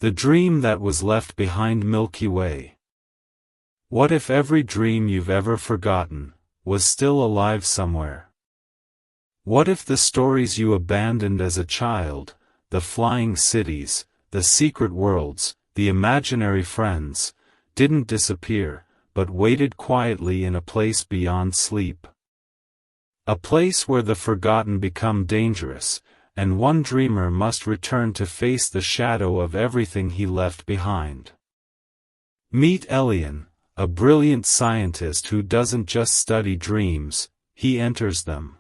The dream that was left behind. Milky Way. What if every dream you've ever forgotten was still alive somewhere? What if the stories you abandoned as a child, the flying cities, the secret worlds, the imaginary friends, didn't disappear, but waited quietly in a place beyond sleep? A place where the forgotten become dangerous, and one dreamer must return to face the shadow of everything he left behind. Meet Elian, a brilliant scientist who doesn't just study dreams, he enters them.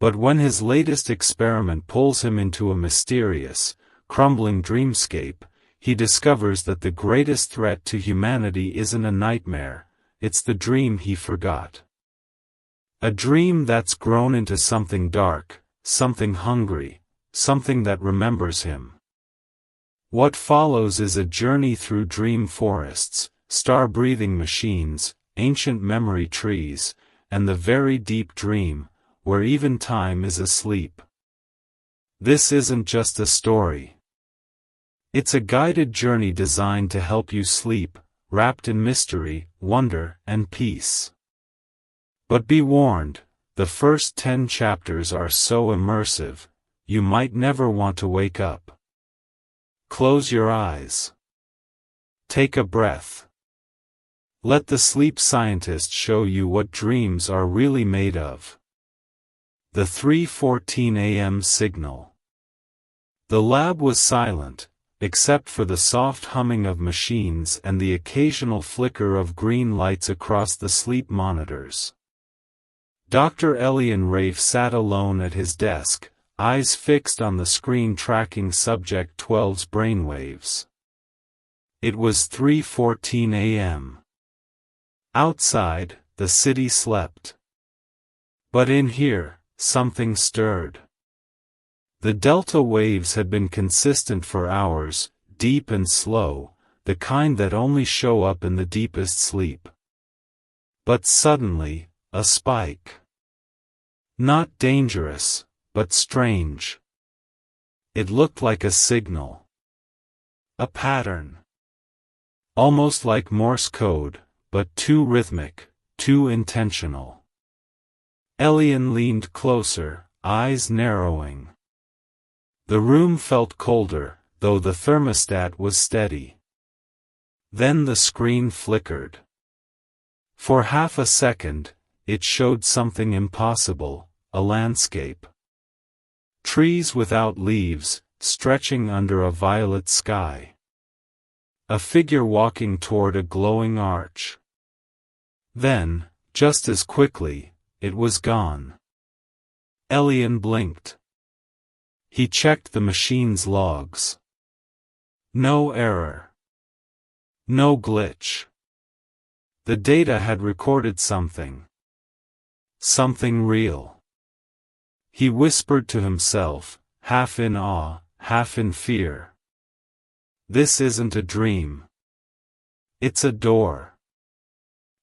But when his latest experiment pulls him into a mysterious, crumbling dreamscape, he discovers that the greatest threat to humanity isn't a nightmare, it's the dream he forgot. A dream that's grown into something dark, something hungry, something that remembers him. What follows is a journey through dream forests, star-breathing machines, ancient memory trees, and the very deep dream, where even time is asleep. This isn't just a story. It's a guided journey designed to help you sleep, wrapped in mystery, wonder, and peace. But be warned, the first 10 chapters are so immersive, you might never want to wake up. Close your eyes. Take a breath. Let the sleep scientist show you what dreams are really made of. The 3:14 a.m. signal. The lab was silent, except for the soft humming of machines and the occasional flicker of green lights across the sleep monitors. Dr. Elian Rafe sat alone at his desk, eyes fixed on the screen tracking Subject 12's brainwaves. It was 3:14 a.m. Outside, the city slept. But in here, something stirred. The delta waves had been consistent for hours, deep and slow, the kind that only show up in the deepest sleep. But suddenly, a spike. Not dangerous, but strange. It looked like a signal. A pattern. Almost like Morse code, but too rhythmic, too intentional. Elian leaned closer, eyes narrowing. The room felt colder, though the thermostat was steady. Then the screen flickered. For half a second, it showed something impossible, a landscape. Trees without leaves, stretching under a violet sky. A figure walking toward a glowing arch. Then, just as quickly, it was gone. Elian blinked. He checked the machine's logs. No error. No glitch. The data had recorded something. Something real. He whispered to himself, half in awe, half in fear. This isn't a dream. It's a door.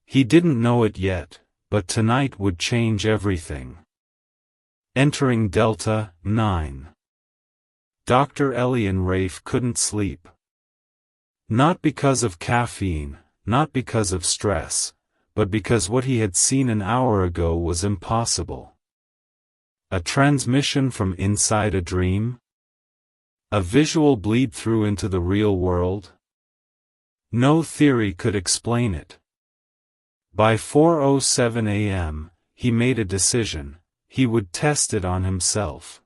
He didn't know it yet, but tonight would change everything. Entering Delta 9. Dr. Elian Rafe couldn't sleep. Not because of caffeine, not because of stress, but because what he had seen an hour ago was impossible. A transmission from inside a dream? A visual bleed through into the real world? No theory could explain it. By 4:07 a.m., he made a decision: he would test it on himself.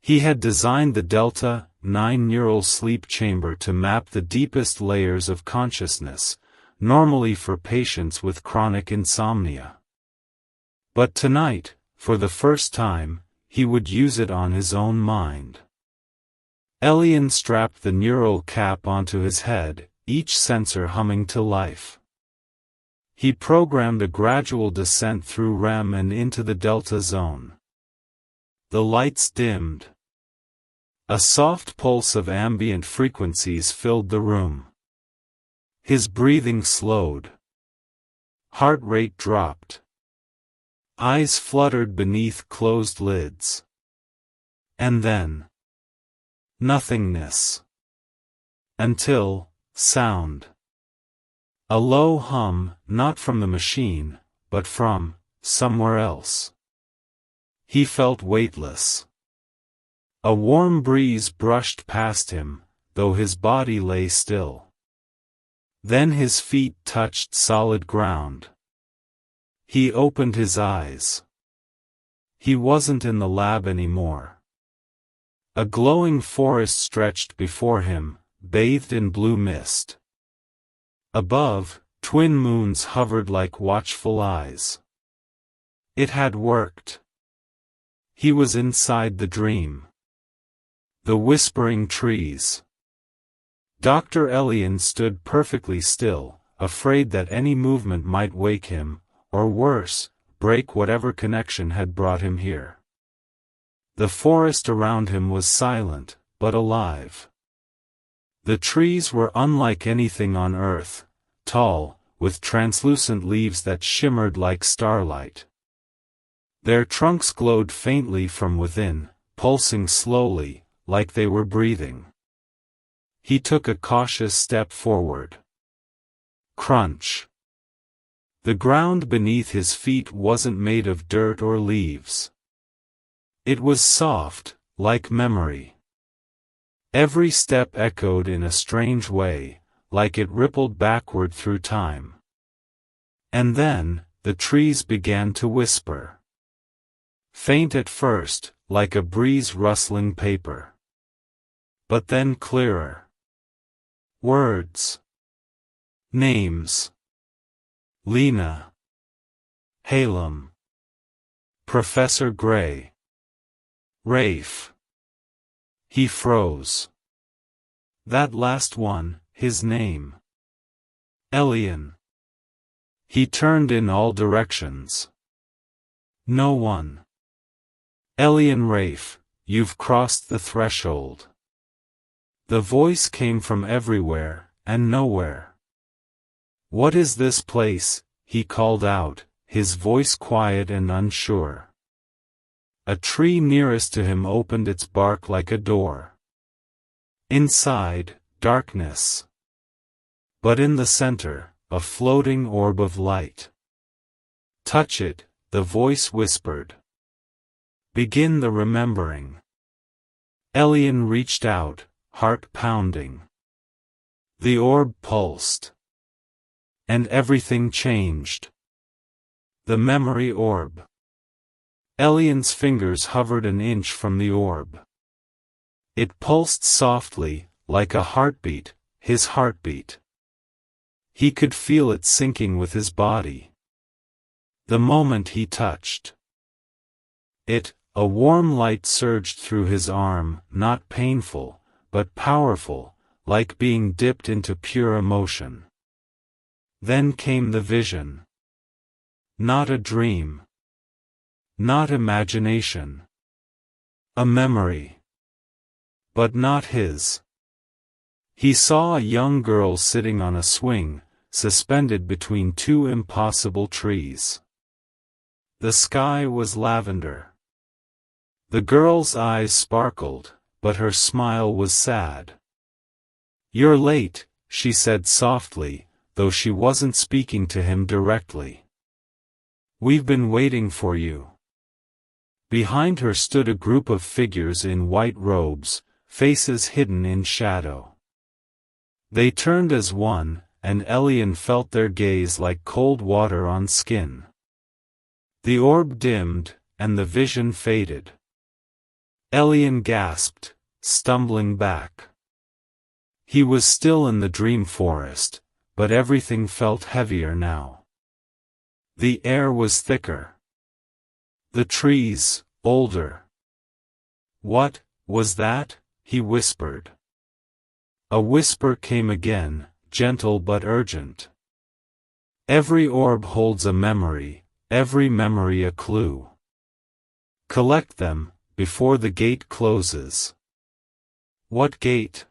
He had designed the Delta 9 neural sleep chamber to map the deepest layers of consciousness, normally for patients with chronic insomnia. But tonight, for the first time, he would use it on his own mind. Elian strapped the neural cap onto his head, each sensor humming to life. He programmed a gradual descent through REM and into the delta zone. The lights dimmed. A soft pulse of ambient frequencies filled the room. His breathing slowed. Heart rate dropped. Eyes fluttered beneath closed lids. And then, nothingness. Until, sound. A low hum, not from the machine, but from somewhere else. He felt weightless. A warm breeze brushed past him, though his body lay still. Then his feet touched solid ground. He opened his eyes. He wasn't in the lab anymore. A glowing forest stretched before him, bathed in blue mist. Above, twin moons hovered like watchful eyes. It had worked. He was inside the dream. The whispering trees. Dr. Elian stood perfectly still, afraid that any movement might wake him, or worse, break whatever connection had brought him here. The forest around him was silent, but alive. The trees were unlike anything on Earth, tall, with translucent leaves that shimmered like starlight. Their trunks glowed faintly from within, pulsing slowly, like they were breathing. He took a cautious step forward. Crunch. The ground beneath his feet wasn't made of dirt or leaves. It was soft, like memory. Every step echoed in a strange way, like it rippled backward through time. And then, the trees began to whisper. Faint at first, like a breeze rustling paper. But then clearer. Words. Names. Lena. Halem. Professor Gray. Rafe. He froze. That last one, his name. Elian. He turned in all directions. No one. Elian Rafe, you've crossed the threshold. The voice came from everywhere, and nowhere. What is this place? He called out, his voice quiet and unsure. A tree nearest to him opened its bark like a door. Inside, darkness. But in the center, a floating orb of light. Touch it, the voice whispered. Begin the remembering. Elian reached out, heart pounding. The orb pulsed. And everything changed. The memory orb. Elian's fingers hovered an inch from the orb. It pulsed softly, like a heartbeat, his heartbeat. He could feel it sinking with his body. The moment he touched it, a warm light surged through his arm, not painful, but powerful, like being dipped into pure emotion. Then came the vision. Not a dream. Not imagination. A memory. But not his. He saw a young girl sitting on a swing, suspended between two impossible trees. The sky was lavender. The girl's eyes sparkled, but her smile was sad. You're late, she said softly, though she wasn't speaking to him directly. We've been waiting for you. Behind her stood a group of figures in white robes, faces hidden in shadow. They turned as one, and Elian felt their gaze like cold water on skin. The orb dimmed, and the vision faded. Elian gasped, stumbling back. He was still in the dream forest, but everything felt heavier now. The air was thicker. The trees, older. What was that? He whispered. A whisper came again, gentle but urgent. Every orb holds a memory, every memory a clue. Collect them, before the gate closes. What gate?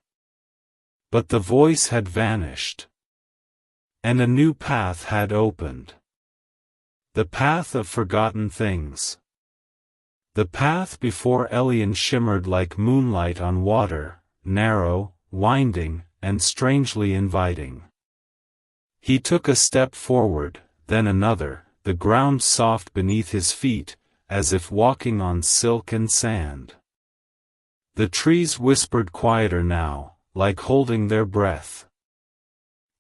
But the voice had vanished. And a new path had opened. The path of forgotten things. The path before Elian shimmered like moonlight on water, narrow, winding, and strangely inviting. He took a step forward, then another, the ground soft beneath his feet, as if walking on silk and sand. The trees whispered quieter now, like holding their breath.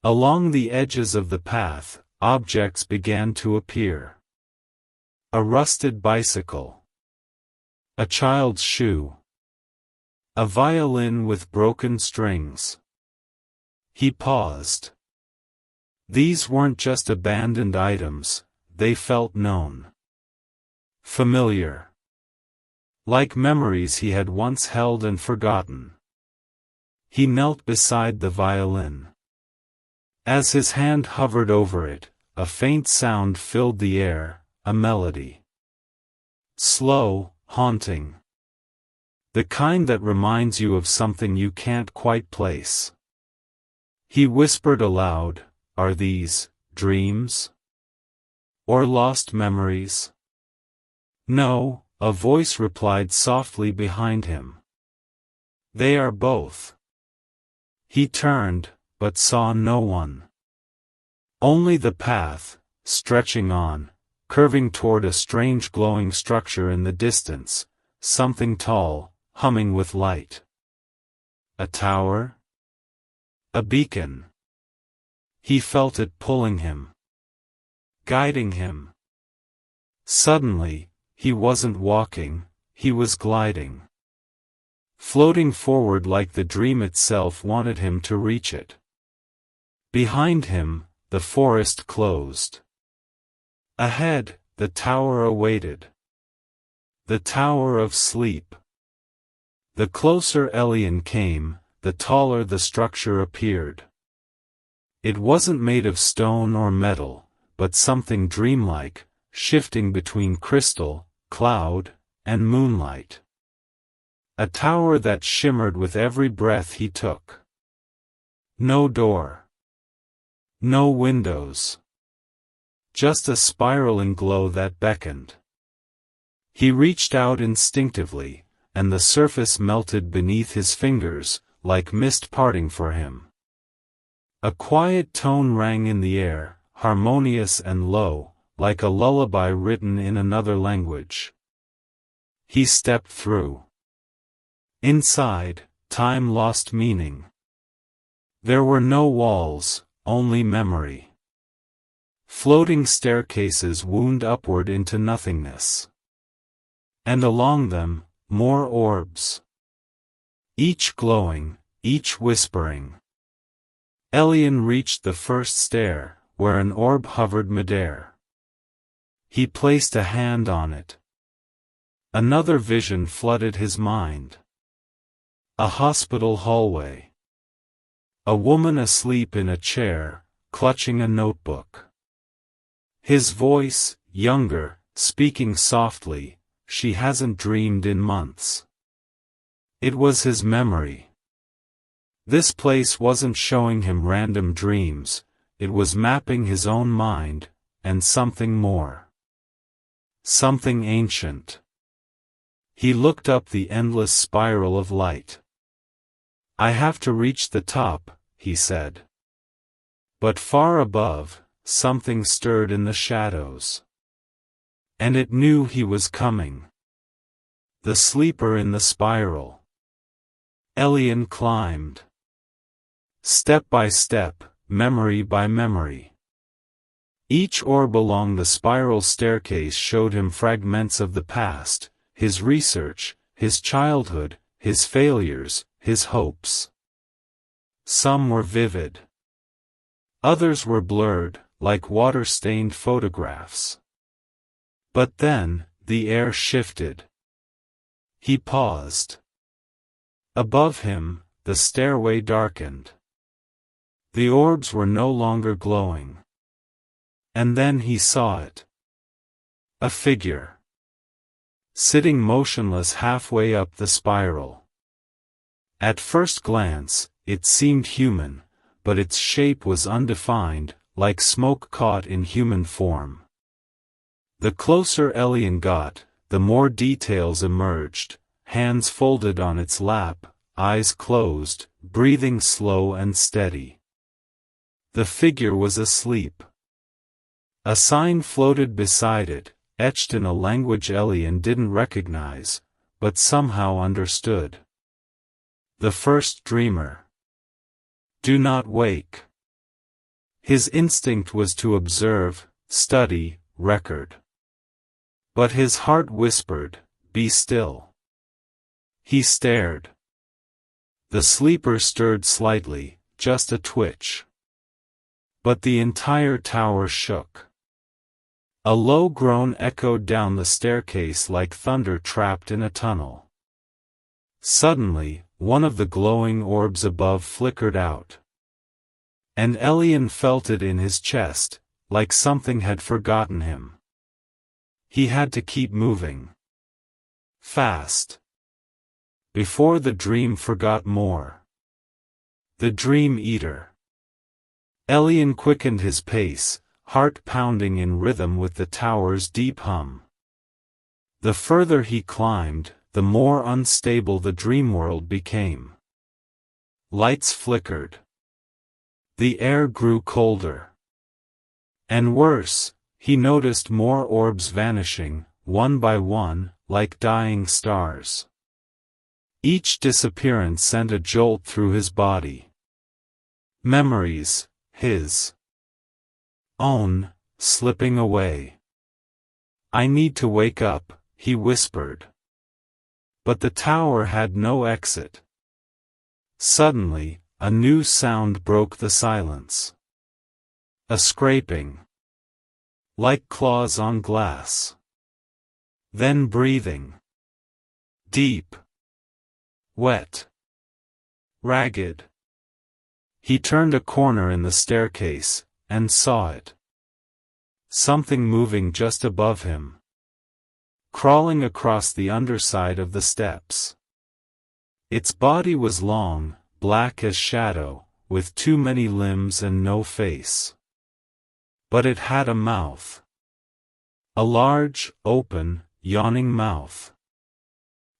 Along the edges of the path, objects began to appear. A rusted bicycle. A child's shoe. A violin with broken strings. He paused. These weren't just abandoned items, they felt known. Familiar. Like memories he had once held and forgotten. He knelt beside the violin. As his hand hovered over it, a faint sound filled the air, a melody. Slow, haunting. The kind that reminds you of something you can't quite place. He whispered aloud, "Are these dreams? Or lost memories?" "No," a voice replied softly behind him. "They are both." He turned, but saw no one. Only the path, stretching on, curving toward a strange glowing structure in the distance, something tall, humming with light. A tower? A beacon. He felt it pulling him. Guiding him. Suddenly, he wasn't walking, he was gliding. Floating forward like the dream itself wanted him to reach it. Behind him, the forest closed. Ahead, the tower awaited. The Tower of Sleep. The closer Elian came, the taller the structure appeared. It wasn't made of stone or metal, but something dreamlike, shifting between crystal, cloud, and moonlight. A tower that shimmered with every breath he took. No door. No windows. Just a spiraling glow that beckoned. He reached out instinctively, and the surface melted beneath his fingers, like mist parting for him. A quiet tone rang in the air, harmonious and low, like a lullaby written in another language. He stepped through. Inside, time lost meaning. There were no walls, only memory. Floating staircases wound upward into nothingness. And along them, more orbs. Each glowing, each whispering. Elian reached the first stair, where an orb hovered midair. He placed a hand on it. Another vision flooded his mind. A hospital hallway. A woman asleep in a chair, clutching a notebook. His voice, younger, speaking softly, "She hasn't dreamed in months." It was his memory. This place wasn't showing him random dreams, it was mapping his own mind, and something more. Something ancient. He looked up the endless spiral of light. "I have to reach the top," he said. But far above, something stirred in the shadows. And it knew he was coming. The sleeper in the spiral. Elian climbed. Step by step, memory by memory. Each orb along the spiral staircase showed him fragments of the past, his research, his childhood, his failures, his hopes. Some were vivid. Others were blurred, like water-stained photographs. But then, the air shifted. He paused. Above him, the stairway darkened. The orbs were no longer glowing. And then he saw it. A figure. Sitting motionless halfway up the spiral. At first glance, it seemed human, but its shape was undefined, like smoke caught in human form. The closer Elian got, the more details emerged, hands folded on its lap, eyes closed, breathing slow and steady. The figure was asleep. A sign floated beside it, etched in a language Elian didn't recognize, but somehow understood. The first dreamer. Do not wake. His instinct was to observe, study, record. But his heart whispered, "Be still." He stared. The sleeper stirred slightly, just a twitch. But the entire tower shook. A low groan echoed down the staircase like thunder trapped in a tunnel. Suddenly, one of the glowing orbs above flickered out. And Elian felt it in his chest, like something had forgotten him. He had to keep moving. Fast. Before the dream forgot more. The Dream Eater. Elian quickened his pace, heart pounding in rhythm with the tower's deep hum. The further he climbed, the more unstable the Dreamworld became. Lights flickered. The air grew colder. And worse, he noticed more orbs vanishing, one by one, like dying stars. Each disappearance sent a jolt through his body. Memories, his own, slipping away. "I need to wake up," he whispered. But the tower had no exit. Suddenly, a new sound broke the silence. A scraping. Like claws on glass. Then breathing. Deep. Wet. Ragged. He turned a corner in the staircase, and saw it. Something moving just above him. Crawling across the underside of the steps. Its body was long, black as shadow, with too many limbs and no face. But it had a mouth. A large, open, yawning mouth.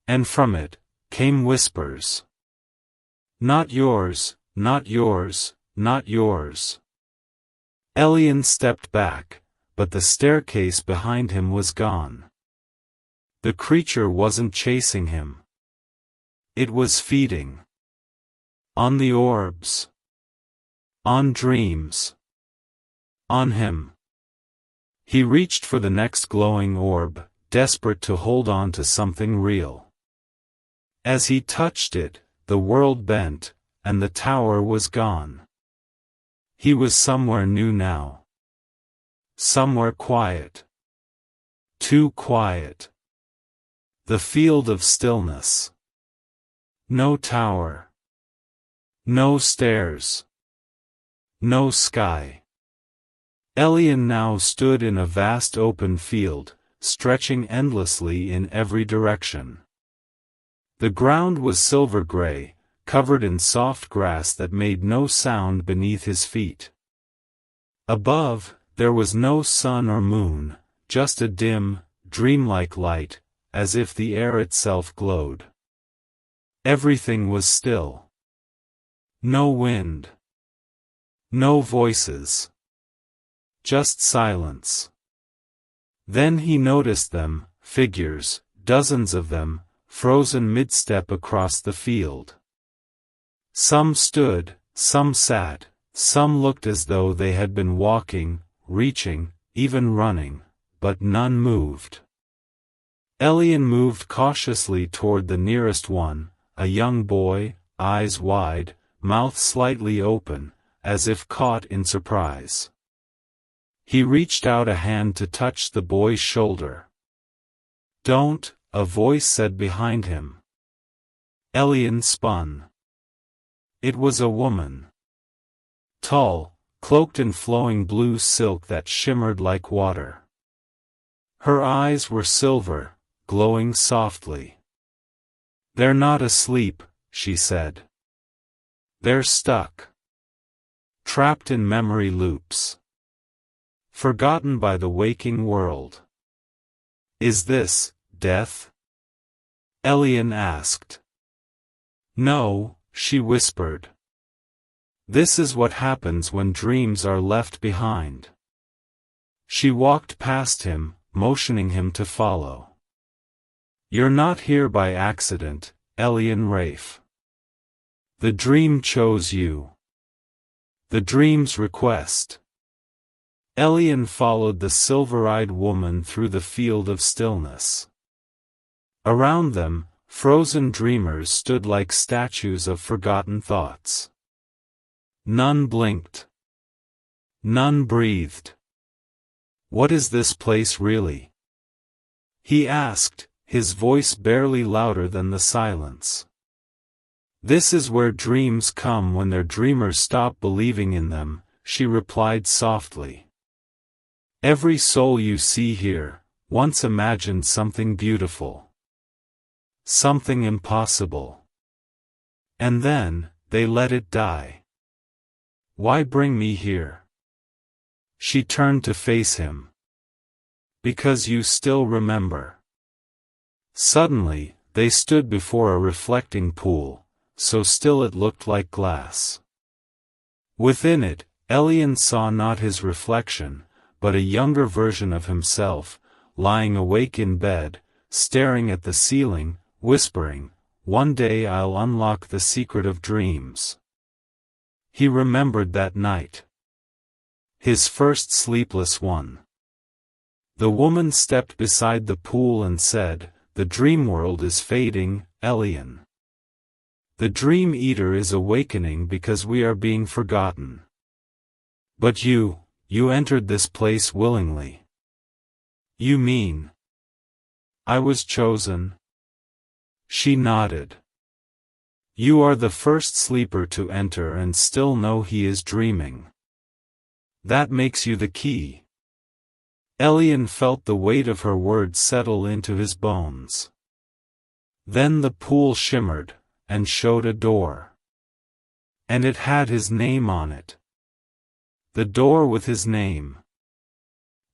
And from it came whispers. "Not yours, not yours, not yours." Elian stepped back, but the staircase behind him was gone. The creature wasn't chasing him. It was feeding. On the orbs. On dreams. On him. He reached for the next glowing orb, desperate to hold on to something real. As he touched it, the world bent, and the tower was gone. He was somewhere new now. Somewhere quiet. Too quiet. The field of stillness. No tower. No stairs. No sky. Elian now stood in a vast open field, stretching endlessly in every direction. The ground was silver gray, covered in soft grass that made no sound beneath his feet. Above, there was no sun or moon, just a dim, dreamlike light, as if the air itself glowed. Everything was still. No wind. No voices. Just silence. Then he noticed them, figures, dozens of them, frozen mid-step across the field. Some stood, some sat, some looked as though they had been walking, reaching, even running, but none moved. Elian moved cautiously toward the nearest one, a young boy, eyes wide, mouth slightly open, as if caught in surprise. He reached out a hand to touch the boy's shoulder. "Don't," a voice said behind him. Elian spun. It was a woman. Tall, cloaked in flowing blue silk that shimmered like water. Her eyes were silver, glowing softly. "They're not asleep," she said. "They're stuck. Trapped in memory loops. Forgotten by the waking world." "Is this death?" Elian asked. "No," she whispered. This is what happens when dreams are left behind. She walked past him, motioning him to follow. You're not here by accident, Elian Rafe. The dream chose you. The dream's request. Elian followed the silver-eyed woman through the field of stillness. Around them, frozen dreamers stood like statues of forgotten thoughts. None blinked. None breathed. What is this place really? He asked, his voice barely louder than the silence. This is where dreams come when their dreamers stop believing in them, she replied softly. Every soul you see here, once imagined something beautiful. Something impossible. And then, they let it die. Why bring me here? She turned to face him. Because you still remember. Suddenly, they stood before a reflecting pool, so still it looked like glass. Within it, Elian saw not his reflection, but a younger version of himself, lying awake in bed, staring at the ceiling, whispering, "One day I'll unlock the secret of dreams." He remembered that night. His first sleepless one. The woman stepped beside the pool and said, "The dream world is fading, Elian. The dream eater is awakening because we are being forgotten. But you entered this place willingly." You mean? I was chosen? She nodded. You are the first sleeper to enter and still know he is dreaming. That makes you the key. Elian felt the weight of her words settle into his bones. Then the pool shimmered, and showed a door. And it had his name on it. The door with his name.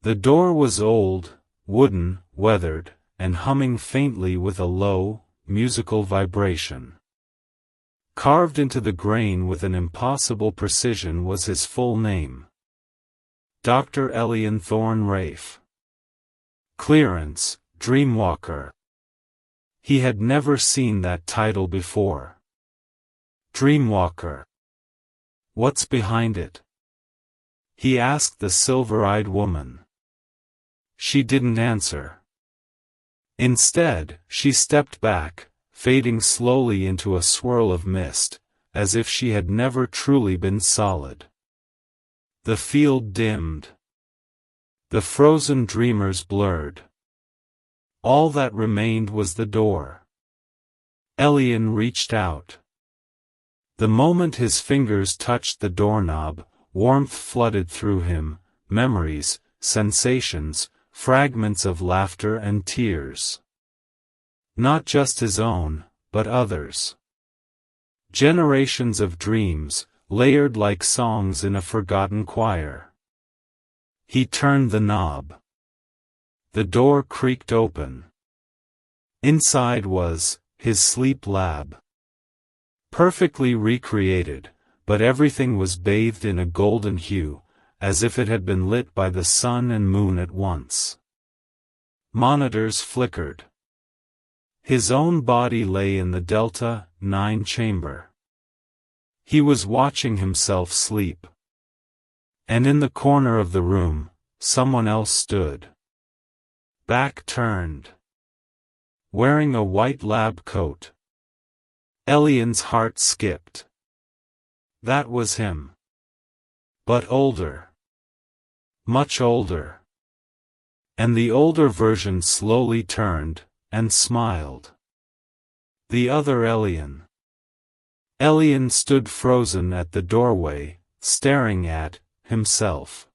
The door was old, wooden, weathered, and humming faintly with a low, musical vibration. Carved into the grain with an impossible precision was his full name. Dr. Elian Thorne Rafe. Clearance, Dreamwalker. He had never seen that title before. Dreamwalker. What's behind it? He asked the silver-eyed woman. She didn't answer. Instead, she stepped back, fading slowly into a swirl of mist, as if she had never truly been solid. The field dimmed. The frozen dreamers blurred. All that remained was the door. Elian reached out. The moment his fingers touched the doorknob, warmth flooded through him, memories, sensations, fragments of laughter and tears. Not just his own, but others. Generations of dreams, layered like songs in a forgotten choir. He turned the knob. The door creaked open. Inside was his sleep lab. Perfectly recreated, but everything was bathed in a golden hue, as if it had been lit by the sun and moon at once. Monitors flickered. His own body lay in the Delta 9 chamber. He was watching himself sleep. And in the corner of the room, someone else stood. Back turned. Wearing a white lab coat. Elian's heart skipped. That was him. But older. Much older. And the older version slowly turned, and smiled. The other Elian. Elian stood frozen at the doorway, staring at himself.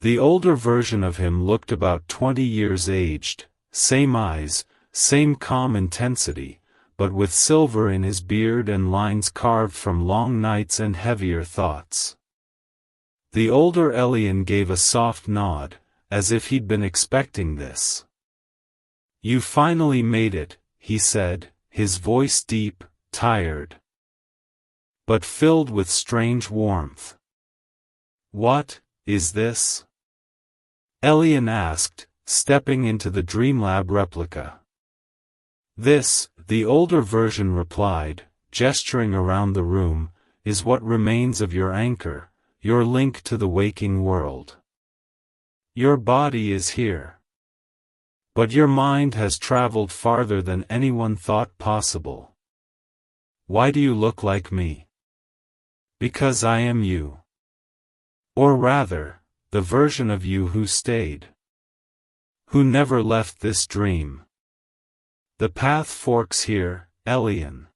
The older version of him looked about 20 years aged, same eyes, same calm intensity, but with silver in his beard and lines carved from long nights and heavier thoughts. The older Elian gave a soft nod, as if he'd been expecting this. You finally made it, he said, his voice deep, tired. but filled with strange warmth. "What is this?" Elian asked, stepping into the Dreamlab replica. "This," the older version replied, gesturing around the room, "is what remains of your anchor, your link to the waking world. Your body is here. But your mind has traveled farther than anyone thought possible. Why do you look like me? Because I am you. Or rather, the version of you who stayed. Who never left this dream. The path forks here, Elian.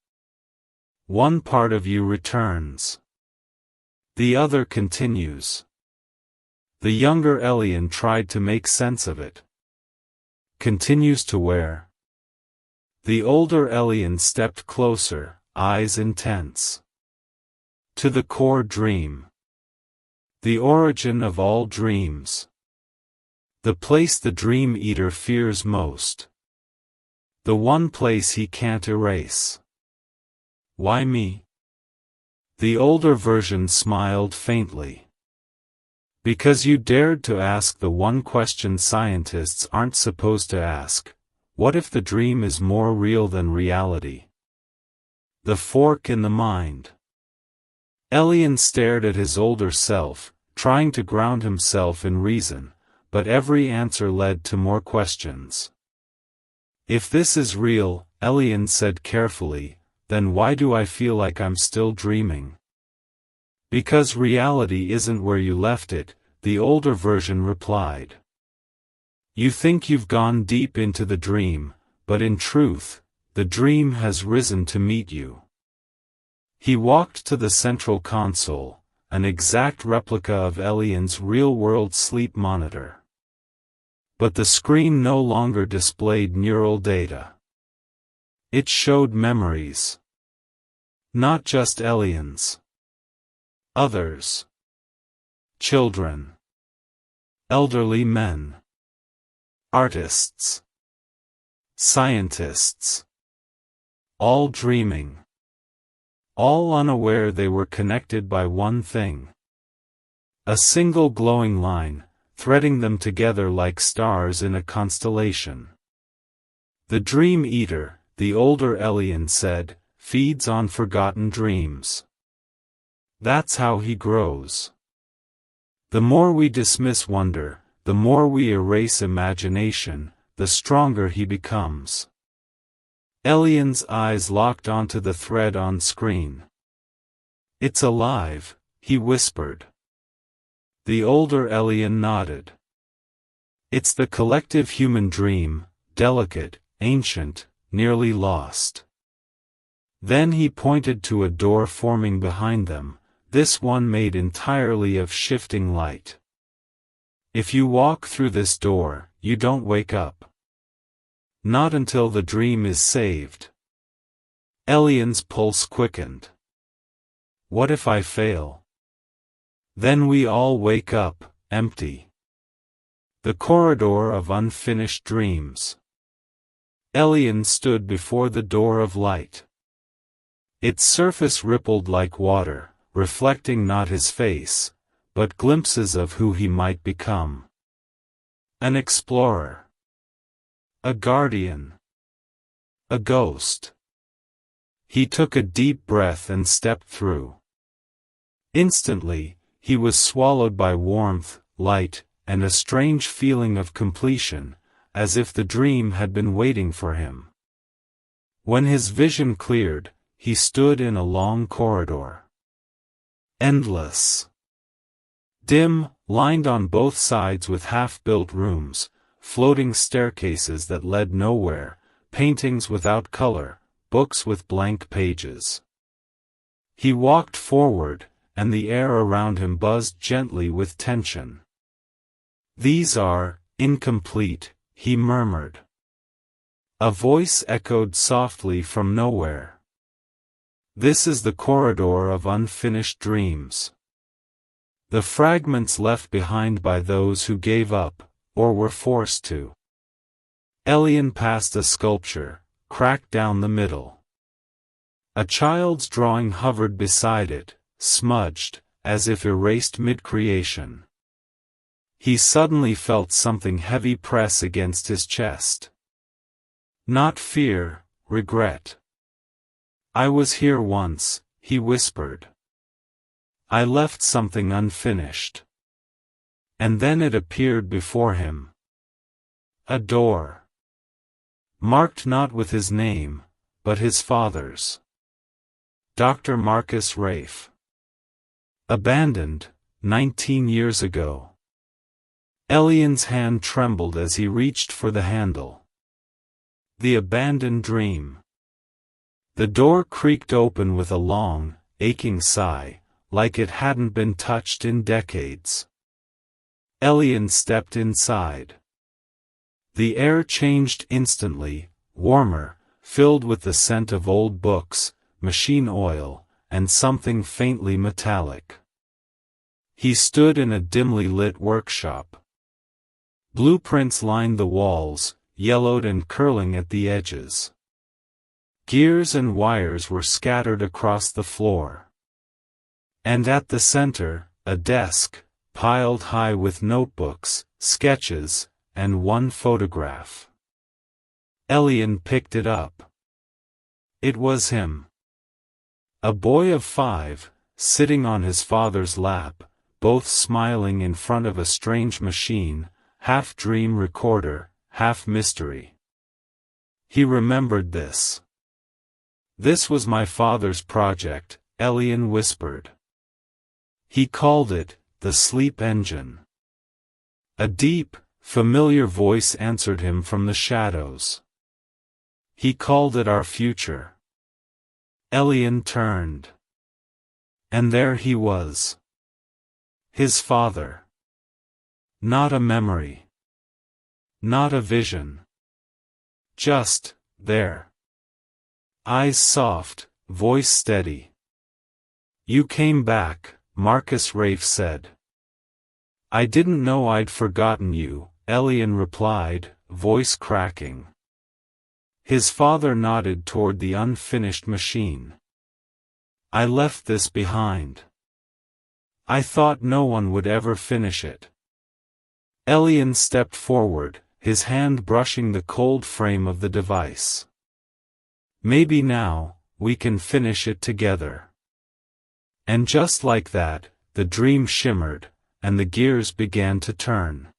One part of you returns. The other continues." The younger Elian tried to make sense of it. "Continues to where?" The older Elian stepped closer, eyes intense. "To the core dream. The origin of all dreams. The place the Dream Eater fears most. The one place he can't erase." "Why me?" The older version smiled faintly. "Because you dared to ask the one question scientists aren't supposed to ask. What if the dream is more real than reality?" The fork in the mind. Elian stared at his older self, trying to ground himself in reason, but every answer led to more questions. "If this is real," Elian said carefully, "then why do I feel like I'm still dreaming?" "Because reality isn't where you left it," the older version replied. "You think you've gone deep into the dream, but in truth, the dream has risen to meet you." He walked to the central console, an exact replica of Elian's real-world sleep monitor. But the screen no longer displayed neural data. It showed memories. Not just Elian's. Others. Children. Elderly men. Artists. Scientists. All dreaming. All unaware they were connected by one thing. A single glowing line, threading them together like stars in a constellation. "The Dream Eater," the older Elian said, "feeds on forgotten dreams. That's how he grows. The more we dismiss wonder, the more we erase imagination, the stronger he becomes." Elian's eyes locked onto the thread on screen. "It's alive," he whispered. The older Elian nodded. "It's the collective human dream, delicate, ancient, nearly lost." Then he pointed to a door forming behind them, this one made entirely of shifting light. "If you walk through this door, you don't wake up. Not until the dream is saved." Elian's pulse quickened. "What if I fail?" "Then we all wake up, empty. The corridor of unfinished dreams." Elian stood before the door of light. Its surface rippled like water, reflecting not his face, but glimpses of who he might become. An explorer. A guardian. A ghost. He took a deep breath and stepped through. Instantly, he was swallowed by warmth, light, and a strange feeling of completion, as if the dream had been waiting for him. When his vision cleared, he stood in a long corridor. Endless. Dim, lined on both sides with half-built rooms, floating staircases that led nowhere, paintings without color, books with blank pages. He walked forward, and the air around him buzzed gently with tension. "These are incomplete," he murmured. A voice echoed softly from nowhere. "This is the corridor of unfinished dreams. The fragments left behind by those who gave up, or were forced to." Elian passed a sculpture, cracked down the middle. A child's drawing hovered beside it, smudged, as if erased mid-creation. He suddenly felt something heavy press against his chest. Not fear, regret. "I was here once," he whispered. "I left something unfinished." And then it appeared before him. A door. Marked not with his name, but his father's. Dr. Marcus Rafe. Abandoned, 19 years ago. Elian's hand trembled as he reached for the handle. The abandoned dream. The door creaked open with a long, aching sigh, like it hadn't been touched in decades. Elian stepped inside. The air changed instantly, warmer, filled with the scent of old books, machine oil, and something faintly metallic. He stood in a dimly lit workshop. Blueprints lined the walls, yellowed and curling at the edges. Gears and wires were scattered across the floor. And at the center, a desk, piled high with notebooks, sketches, and one photograph. Elian picked it up. It was him. A boy of 5, sitting on his father's lap, both smiling in front of a strange machine, half dream recorder, half mystery. He remembered this. "This was my father's project," Elian whispered. He called it, the sleep engine. A deep, familiar voice answered him from the shadows. He called it our future. Elian turned. And there he was. His father. Not a memory. Not a vision. Just, there. Eyes soft, voice steady. "You came back," Marcus Rafe said. "I didn't know I'd forgotten you," Elian replied, voice cracking. His father nodded toward the unfinished machine. "I left this behind. I thought no one would ever finish it." Elian stepped forward, his hand brushing the cold frame of the device. "Maybe now, we can finish it together." And just like that, the dream shimmered, and the gears began to turn.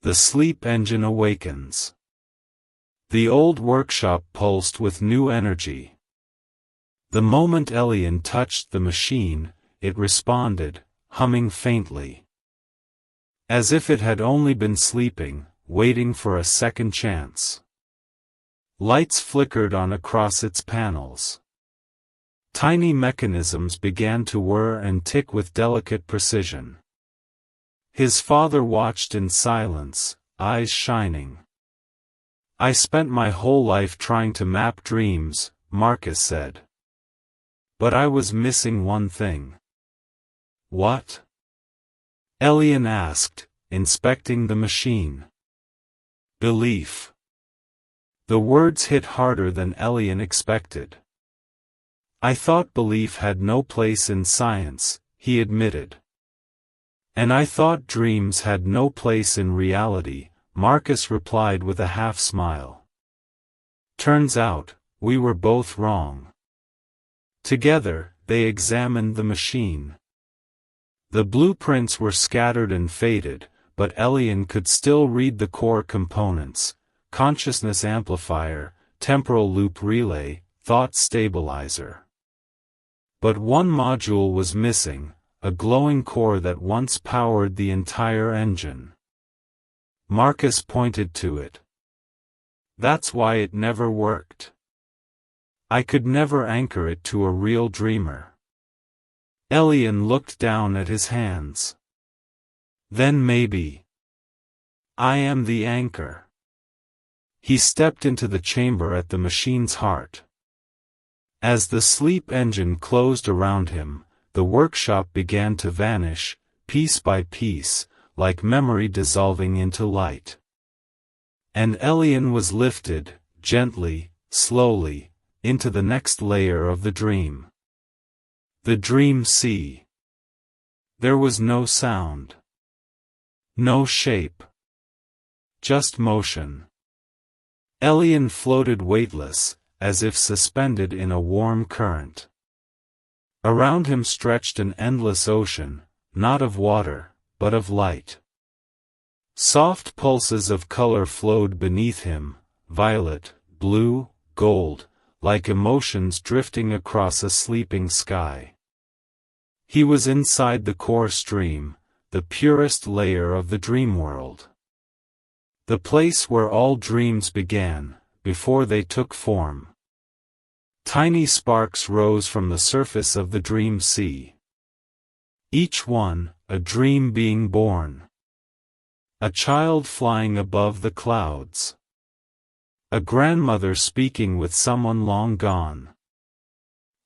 The sleep engine awakens. The old workshop pulsed with new energy. The moment Elian touched the machine, it responded, humming faintly. As if it had only been sleeping, waiting for a second chance. Lights flickered on across its panels. Tiny mechanisms began to whir and tick with delicate precision. His father watched in silence, eyes shining. "I spent my whole life trying to map dreams," Marcus said. "But I was missing one thing." "What?" Elian asked, inspecting the machine. "Belief." The words hit harder than Elian expected. "I thought belief had no place in science," he admitted. "And I thought dreams had no place in reality," Marcus replied with a half-smile. "Turns out, we were both wrong." Together, they examined the machine. The blueprints were scattered and faded, but Elian could still read the core components: consciousness amplifier, temporal loop relay, thought stabilizer. But one module was missing, a glowing core that once powered the entire engine. Marcus pointed to it. "That's why it never worked. I could never anchor it to a real dreamer." Elian looked down at his hands. "Then maybe I am the anchor." He stepped into the chamber at the machine's heart. As the sleep engine closed around him, the workshop began to vanish, piece by piece, like memory dissolving into light. And Elian was lifted, gently, slowly, into the next layer of the dream. The dream sea. There was no sound. No shape. Just motion. Elian floated weightless, as if suspended in a warm current. Around him stretched an endless ocean, not of water, but of light. Soft pulses of color flowed beneath him, violet, blue, gold, like emotions drifting across a sleeping sky. He was inside the core stream, the purest layer of the dream world. The place where all dreams began, before they took form. Tiny sparks rose from the surface of the dream sea. Each one, a dream being born. A child flying above the clouds. A grandmother speaking with someone long gone.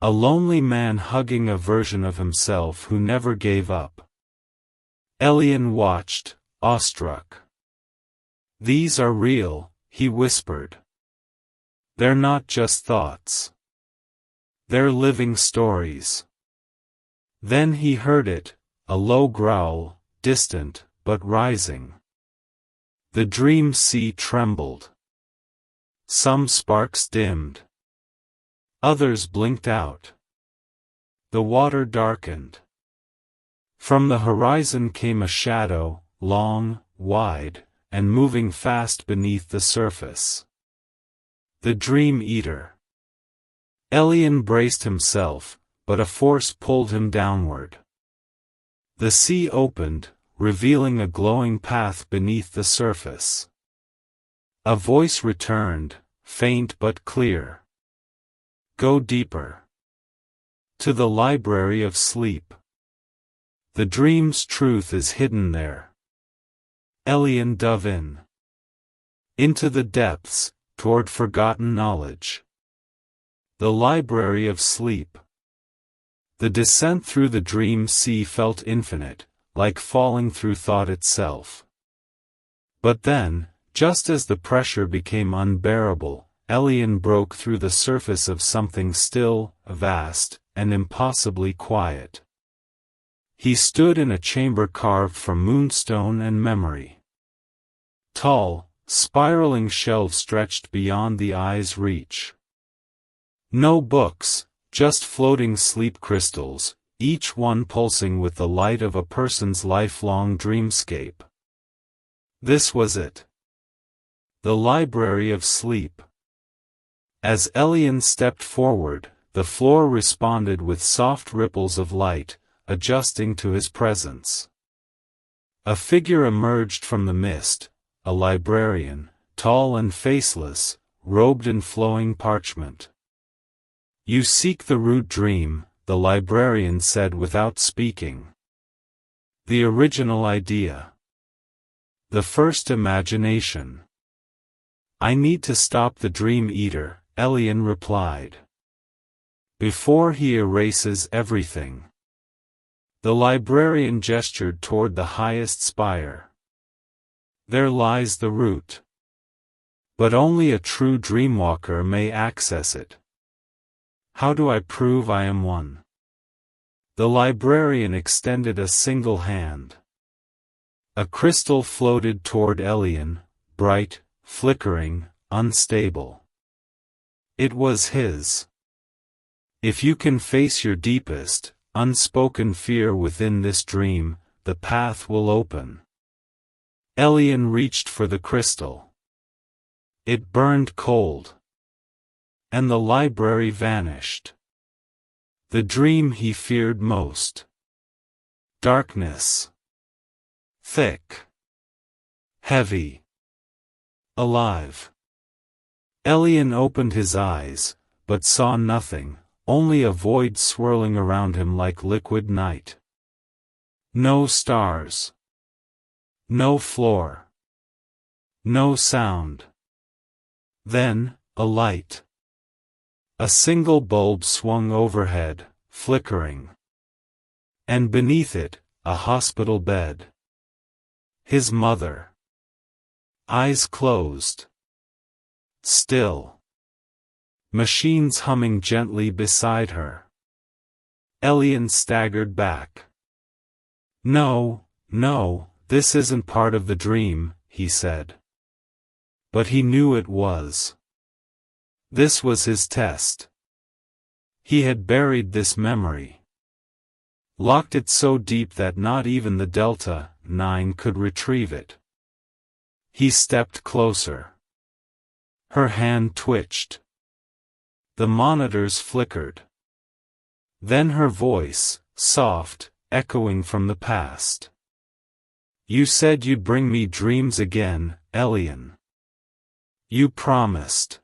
A lonely man hugging a version of himself who never gave up. Elian watched, awestruck. "These are real," he whispered. "They're not just thoughts. They're living stories." Then he heard it, a low growl, distant, but rising. The dream sea trembled. Some sparks dimmed. Others blinked out. The water darkened. From the horizon came a shadow, long, wide, and moving fast beneath the surface. The Dream Eater. Elian braced himself, but a force pulled him downward. The sea opened, revealing a glowing path beneath the surface. A voice returned, faint but clear. "Go deeper. To the library of sleep. The dream's truth is hidden there." Elian dove in. Into the depths, toward forgotten knowledge. The library of sleep. The descent through the dream sea felt infinite, like falling through thought itself. But then, just as the pressure became unbearable, Elian broke through the surface of something still, vast, and impossibly quiet. He stood in a chamber carved from moonstone and memory. Tall, spiraling shelves stretched beyond the eye's reach. No books, just floating sleep crystals, each one pulsing with the light of a person's lifelong dreamscape. This was it. The library of sleep. As Elian stepped forward, the floor responded with soft ripples of light, adjusting to his presence. A figure emerged from the mist, a librarian, tall and faceless, robed in flowing parchment. "You seek the root dream," the librarian said without speaking. "The original idea. The first imagination." "I need to stop the Dream Eater," Elian replied. "Before he erases everything." The librarian gestured toward the highest spire. "There lies the root. But only a true dreamwalker may access it. How do I prove I am one?" The librarian extended a single hand. A crystal floated toward Elian, bright, flickering, unstable. It was his. "If you can face your deepest, unspoken fear within this dream, the path will open." Elian reached for the crystal. It burned cold. And the library vanished. The dream he feared most. Darkness. Thick. Heavy. Alive. Elian opened his eyes, but saw nothing, only a void swirling around him like liquid night. No stars. No floor. No sound. Then, a light. A single bulb swung overhead, flickering. And beneath it, a hospital bed. His mother. Eyes closed. Still. Machines humming gently beside her. Elian staggered back. No, no, this isn't part of the dream, he said. But he knew it was. This was his test. He had buried this memory. Locked it so deep that not even the Delta-9 could retrieve it. He stepped closer. Her hand twitched. The monitors flickered. Then her voice, soft, echoing from the past. You said you'd bring me dreams again, Elian. You promised.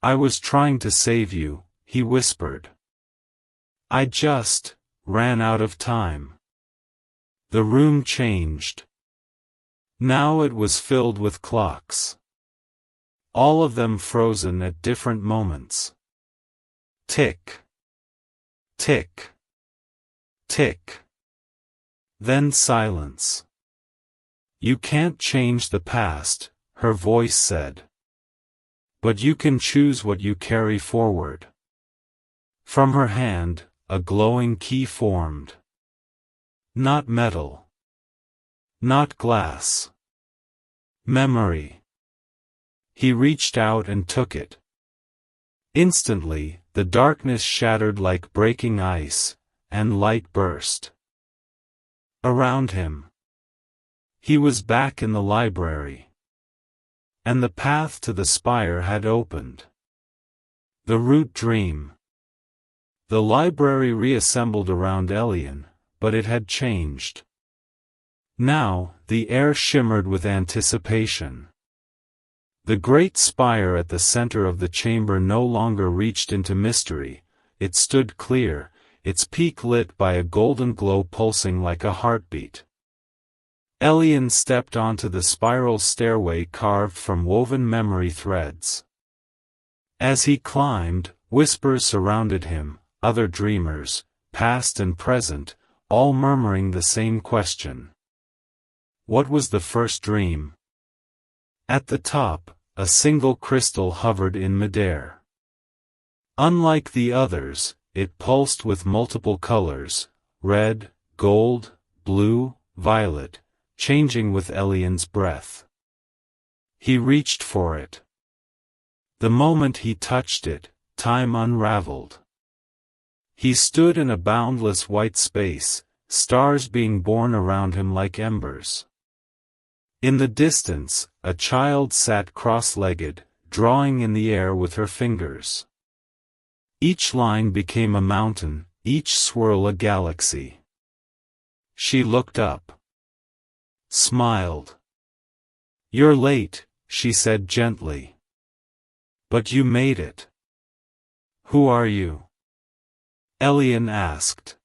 I was trying to save you, he whispered. I just ran out of time. The room changed. Now it was filled with clocks. All of them frozen at different moments. Tick. Tick. Tick. Then silence. You can't change the past, her voice said. But you can choose what you carry forward. From her hand, a glowing key formed. Not metal. Not glass. Memory. He reached out and took it. Instantly, the darkness shattered like breaking ice, and light burst around him. He was back in the library. And the path to the spire had opened. The root dream. The library reassembled around Elian, but it had changed. Now, the air shimmered with anticipation. The great spire at the center of the chamber no longer reached into mystery, it stood clear, its peak lit by a golden glow pulsing like a heartbeat. Elian stepped onto the spiral stairway carved from woven memory threads. As he climbed, whispers surrounded him, other dreamers, past and present, all murmuring the same question. What was the first dream? At the top, a single crystal hovered in midair. Unlike the others, it pulsed with multiple colors, red, gold, blue, violet, changing with Elian's breath. He reached for it. The moment he touched it, time unraveled. He stood in a boundless white space, stars being born around him like embers. In the distance, a child sat cross-legged, drawing in the air with her fingers. Each line became a mountain, each swirl a galaxy. She looked up. Smiled. You're late, she said gently. But you made it. Who are you? Elian asked.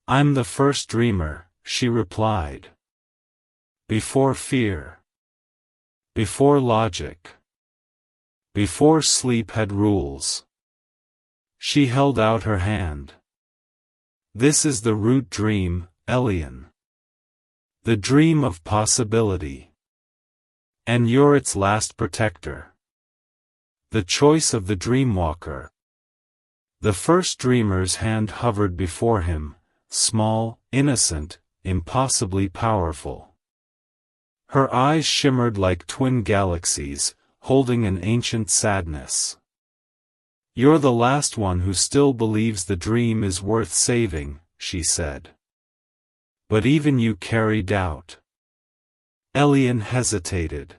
I'm the first dreamer, she replied. Before fear. Before logic. Before sleep had rules. She held out her hand. This is the root dream, Elian. The dream of possibility. And you're its last protector. The choice of the dreamwalker. The first dreamer's hand hovered before him, small, innocent, impossibly powerful. Her eyes shimmered like twin galaxies, holding an ancient sadness. You're the last one who still believes the dream is worth saving, she said. But even you carry doubt. Elian hesitated.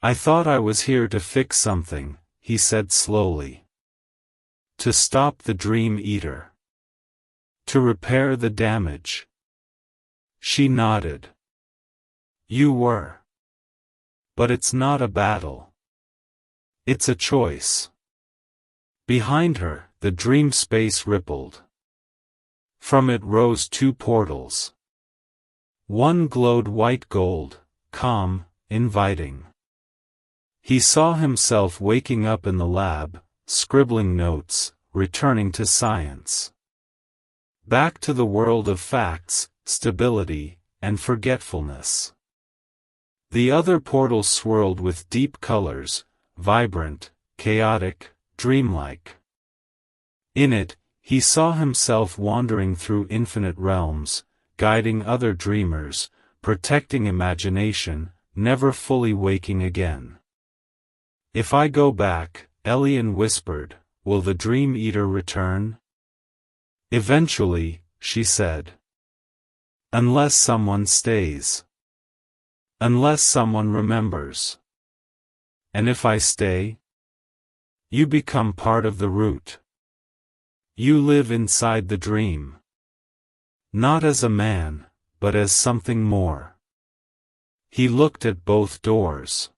I thought I was here to fix something, he said slowly. To stop the dream eater. To repair the damage. She nodded. You were. But it's not a battle. It's a choice. Behind her, the dream space rippled. From it rose two portals. One glowed white gold, calm, inviting. He saw himself waking up in the lab, scribbling notes, returning to science. Back to the world of facts, stability, and forgetfulness. The other portal swirled with deep colors, vibrant, chaotic, dreamlike. In it, he saw himself wandering through infinite realms, guiding other dreamers, protecting imagination, never fully waking again. "If I go back," Elian whispered, "will the Dream Eater return?" "Eventually," she said. "Unless someone stays. Unless someone remembers. And if I stay? You become part of the root. You live inside the dream. Not as a man, but as something more." He looked at both doors.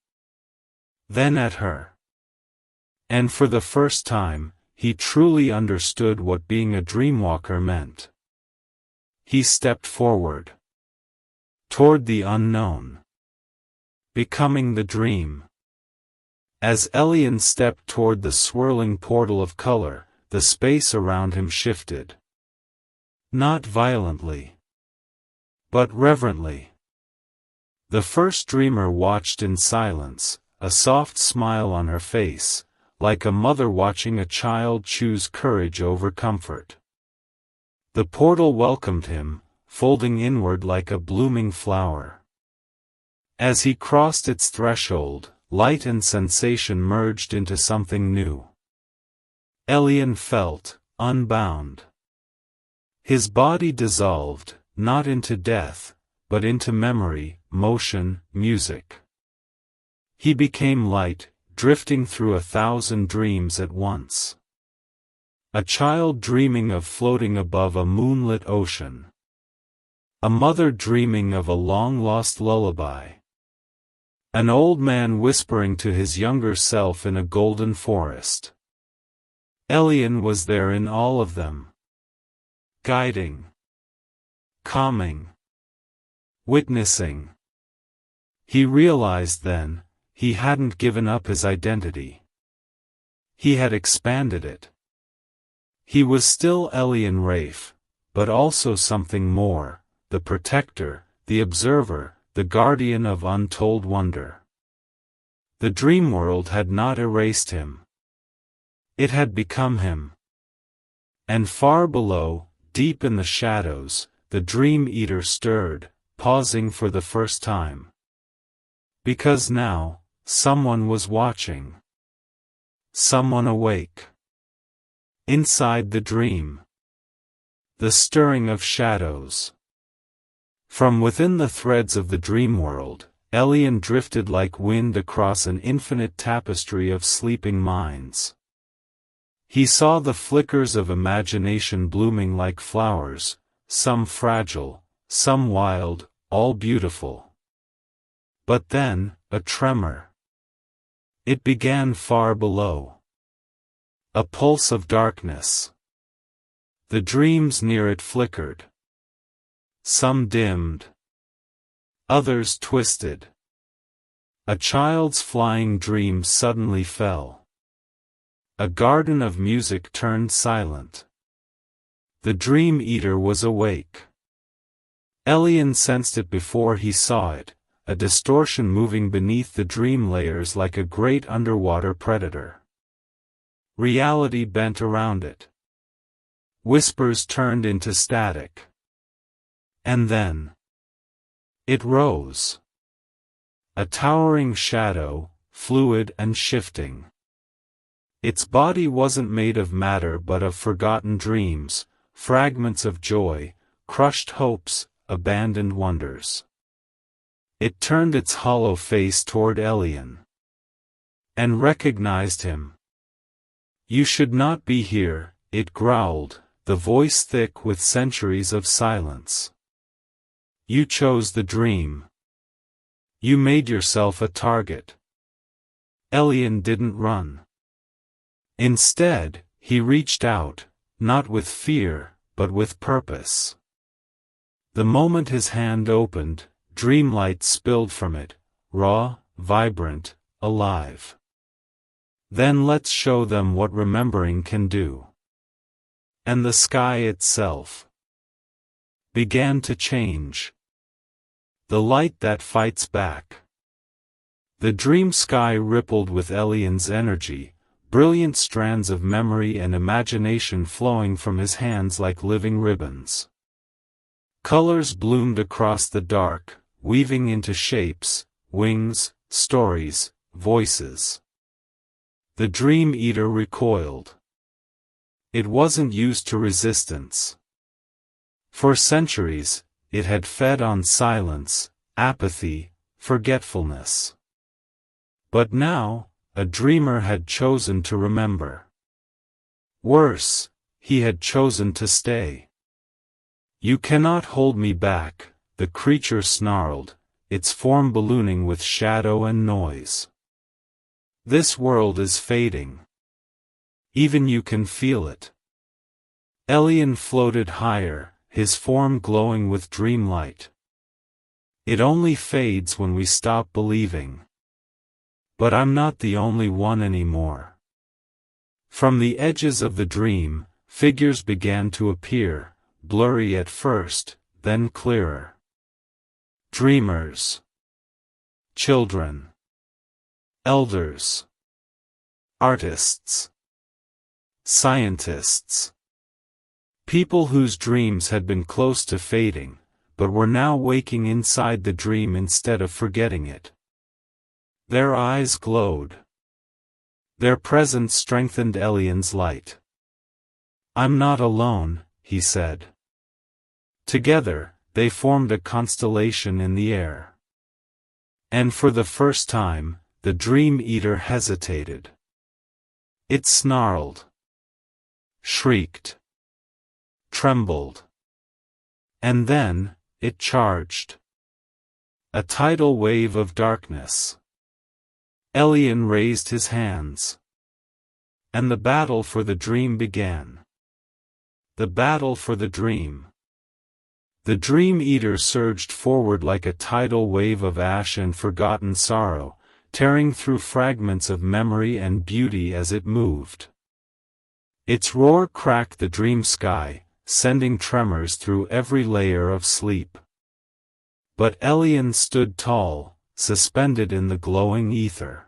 Then at her. And for the first time, he truly understood what being a dreamwalker meant. He stepped forward. Toward the unknown. Becoming the dream. As Elian stepped toward the swirling portal of color, the space around him shifted. Not violently. But reverently. The first dreamer watched in silence, a soft smile on her face, like a mother watching a child choose courage over comfort. The portal welcomed him, folding inward like a blooming flower. As he crossed its threshold, light and sensation merged into something new. Elian felt, unbound. His body dissolved, not into death, but into memory, motion, music. He became light, drifting through 1,000 dreams at once. A child dreaming of floating above a moonlit ocean. A mother dreaming of a long-lost lullaby. An old man whispering to his younger self in a golden forest. Elian was there in all of them. Guiding. Calming. Witnessing. He realized then, he hadn't given up his identity. He had expanded it. He was still Elian Rafe, but also something more, the protector, the observer, the guardian of untold wonder. The Dreamworld had not erased him. It had become him. And far below, deep in the shadows, the Dream Eater stirred, pausing for the first time. Because now, someone was watching. Someone awake. Inside the dream. The stirring of shadows. From within the threads of the Dreamworld, Elian drifted like wind across an infinite tapestry of sleeping minds. He saw the flickers of imagination blooming like flowers, some fragile, some wild, all beautiful. But then, a tremor. It began far below. A pulse of darkness. The dreams near it flickered. Some dimmed. Others twisted. A child's flying dream suddenly fell. A garden of music turned silent. The Dream Eater was awake. Elian sensed it before he saw it, a distortion moving beneath the dream layers like a great underwater predator. Reality bent around it. Whispers turned into static. And then it rose. A towering shadow, fluid and shifting. Its body wasn't made of matter but of forgotten dreams, fragments of joy, crushed hopes, abandoned wonders. It turned its hollow face toward Elian. And recognized him. "You should not be here," it growled, the voice thick with centuries of silence. "You chose the dream. You made yourself a target." Elian didn't run. Instead, he reached out, not with fear, but with purpose. The moment his hand opened, dreamlight spilled from it, raw, vibrant, alive. "Then let's show them what remembering can do." And the sky itself began to change. The light that fights back. The dream sky rippled with Elian's energy, brilliant strands of memory and imagination flowing from his hands like living ribbons. Colors bloomed across the dark, weaving into shapes, wings, stories, voices. The Dream Eater recoiled. It wasn't used to resistance. For centuries, it had fed on silence, apathy, forgetfulness. But now, a dreamer had chosen to remember. Worse, he had chosen to stay. "You cannot hold me back," the creature snarled, its form ballooning with shadow and noise. "This world is fading. Even you can feel it." Elian floated higher, his form glowing with dreamlight. "It only fades when we stop believing. But I'm not the only one anymore." From the edges of the dream, figures began to appear, blurry at first, then clearer. Dreamers. Children. Elders. Artists. Scientists. People whose dreams had been close to fading, but were now waking inside the dream instead of forgetting it. Their eyes glowed. Their presence strengthened Elian's light. "I'm not alone," he said. Together, they formed a constellation in the air. And for the first time, the Dream Eater hesitated. It snarled. Shrieked. Trembled. And then, it charged. A tidal wave of darkness. Elian raised his hands. And the battle for the dream began. The battle for the dream. The Dream Eater surged forward like a tidal wave of ash and forgotten sorrow, tearing through fragments of memory and beauty as it moved. Its roar cracked the dream sky, sending tremors through every layer of sleep. But Elian stood tall, suspended in the glowing ether.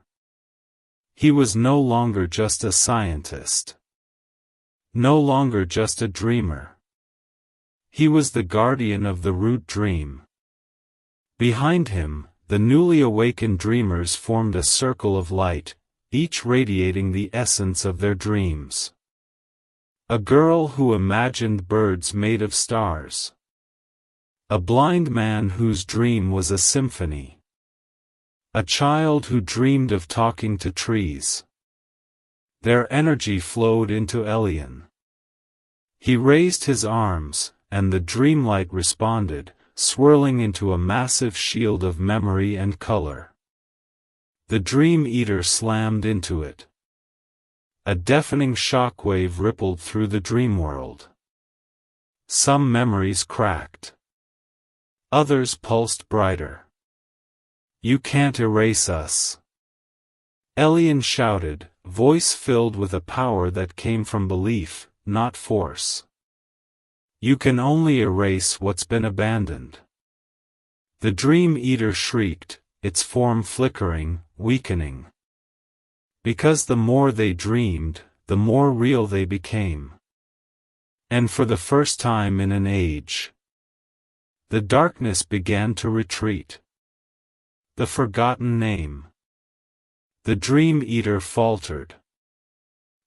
He was no longer just a scientist. No longer just a dreamer. He was the guardian of the root dream. Behind him, the newly awakened dreamers formed a circle of light, each radiating the essence of their dreams. A girl who imagined birds made of stars. A blind man whose dream was a symphony. A child who dreamed of talking to trees. Their energy flowed into Elian. He raised his arms, and the dreamlight responded, swirling into a massive shield of memory and color. The Dream Eater slammed into it. A deafening shockwave rippled through the dreamworld. Some memories cracked. Others pulsed brighter. "You can't erase us," Elian shouted, voice filled with a power that came from belief, not force. "You can only erase what's been abandoned." The Dream Eater shrieked, its form flickering, weakening. Because the more they dreamed, the more real they became. And for the first time in an age, the darkness began to retreat. The forgotten name. The Dream Eater faltered.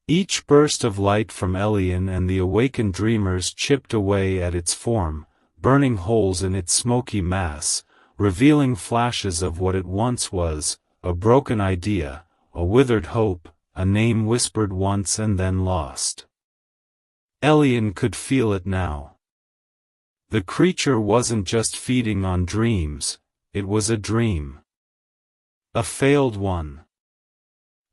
Each burst of light from Elian and the awakened dreamers chipped away at its form, burning holes in its smoky mass, revealing flashes of what it once was, a broken idea, a withered hope, a name whispered once and then lost. Elian could feel it now. The creature wasn't just feeding on dreams, it was a dream. A failed one.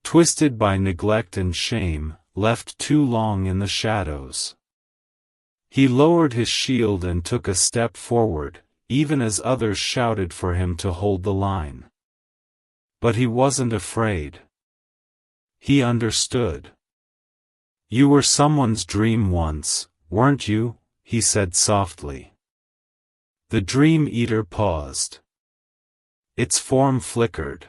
Twisted by neglect and shame, left too long in the shadows. He lowered his shield and took a step forward, even as others shouted for him to hold the line. But he wasn't afraid. He understood. "You were someone's dream once, weren't you?" he said softly. The Dream Eater paused. Its form flickered.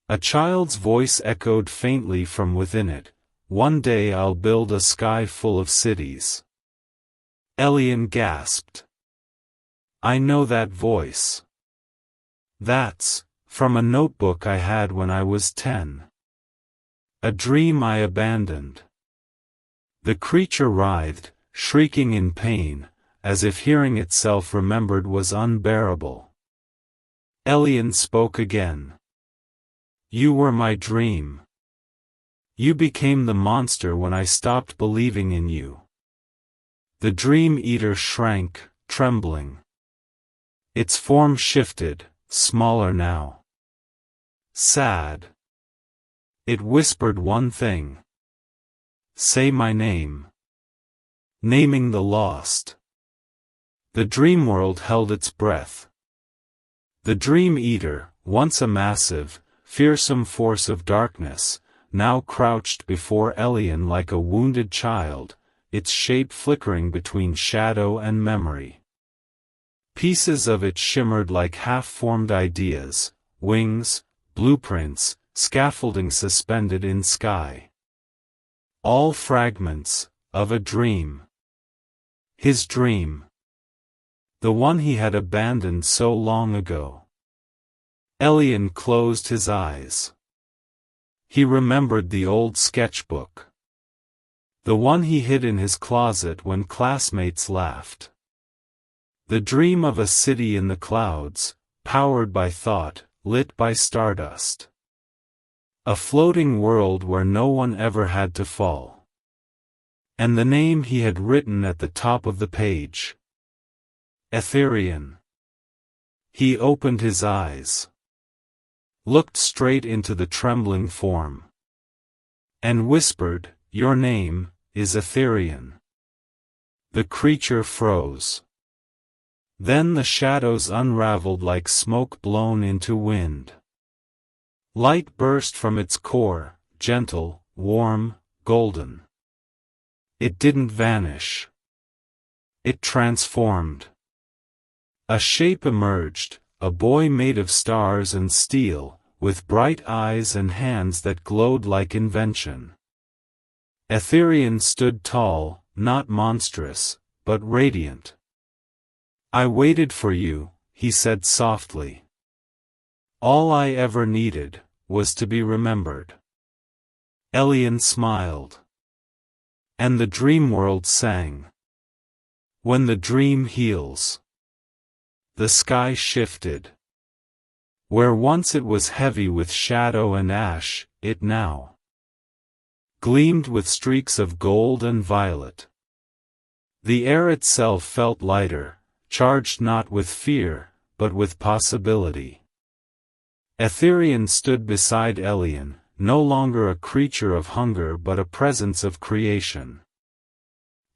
A child's voice echoed faintly from within it. One day I'll build a sky full of cities. Elian gasped. I know that voice. That's from a notebook I had when I was 10. A dream I abandoned. The creature writhed, shrieking in pain, as if hearing itself remembered was unbearable. Elian spoke again. You were my dream. You became the monster when I stopped believing in you. The dream eater shrank, trembling. Its form shifted, smaller now. Sad. It whispered one thing. Say my name. Naming the lost. The Dreamworld held its breath. The Dream Eater, once a massive, fearsome force of darkness, now crouched before Elian like a wounded child, its shape flickering between shadow and memory. Pieces of it shimmered like half-formed ideas, wings, blueprints, scaffolding suspended in sky. All fragments of a dream. His dream. The one he had abandoned so long ago. Elian closed his eyes. He remembered the old sketchbook. The one he hid in his closet when classmates laughed. The dream of a city in the clouds, powered by thought, lit by stardust. A floating world where no one ever had to fall. And the name he had written at the top of the page. Etherian. He opened his eyes. Looked straight into the trembling form. And whispered, Your name is Etherian. The creature froze. Then the shadows unraveled like smoke blown into wind. Light burst from its core, gentle, warm, golden. It didn't vanish. It transformed. A shape emerged, a boy made of stars and steel, with bright eyes and hands that glowed like invention. Etherian stood tall, not monstrous, but radiant. I waited for you, he said softly. All I ever needed was to be remembered. Elian smiled. And the Dreamworld sang. When the dream heals. The sky shifted. Where once it was heavy with shadow and ash, it now gleamed with streaks of gold and violet. The air itself felt lighter, charged not with fear, but with possibility. Etherian stood beside Elian, no longer a creature of hunger but a presence of creation.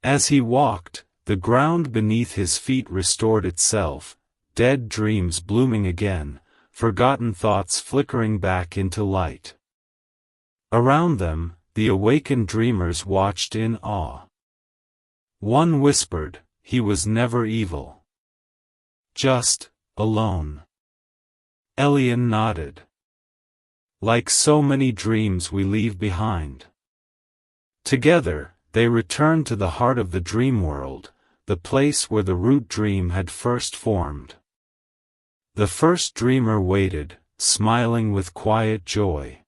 As he walked, the ground beneath his feet restored itself, dead dreams blooming again, forgotten thoughts flickering back into light. Around them, the awakened dreamers watched in awe. One whispered, he was never evil. Just, alone. Elian nodded. Like so many dreams we leave behind. Together, they returned to the heart of the Dreamworld, the place where the root dream had first formed. The first dreamer waited, smiling with quiet joy.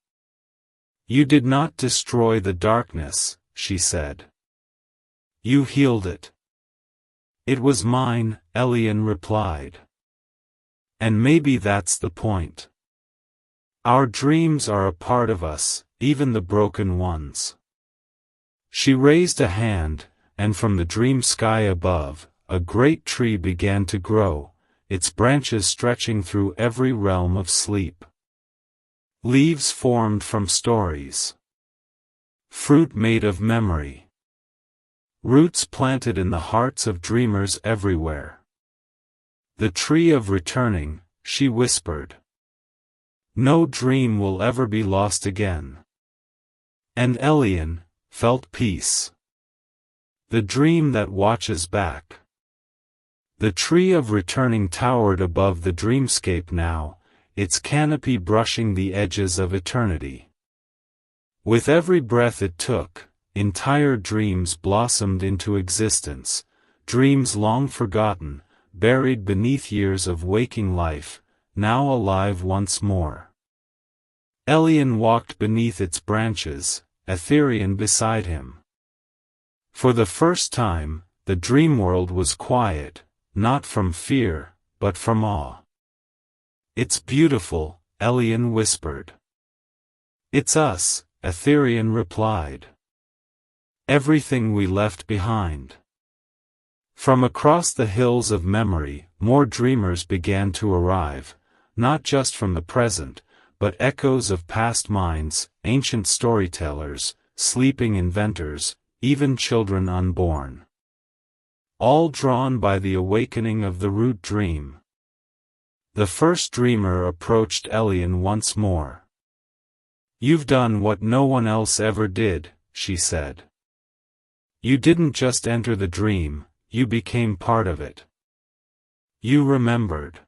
You did not destroy the darkness, she said. You healed it. It was mine, Elian replied. And maybe that's the point. Our dreams are a part of us, even the broken ones. She raised a hand, and from the dream sky above, a great tree began to grow, its branches stretching through every realm of sleep. Leaves formed from stories. Fruit made of memory. Roots planted in the hearts of dreamers everywhere. The tree of returning, she whispered. No dream will ever be lost again. And Elian felt peace. The dream that watches back. The tree of returning towered above the dreamscape now, its canopy brushing the edges of eternity. With every breath it took, entire dreams blossomed into existence, dreams long forgotten, buried beneath years of waking life, now alive once more. Elian walked beneath its branches, Etherean beside him. For the first time, the Dreamworld was quiet, not from fear, but from awe. "It's beautiful," Elian whispered. "It's us," Etherean replied. "Everything we left behind." From across the hills of memory, more dreamers began to arrive, not just from the present, but echoes of past minds, ancient storytellers, sleeping inventors, even children unborn. All drawn by the awakening of the root dream. The first dreamer approached Elian once more. "You've done what no one else ever did," she said. "You didn't just enter the dream, you became part of it. You remembered."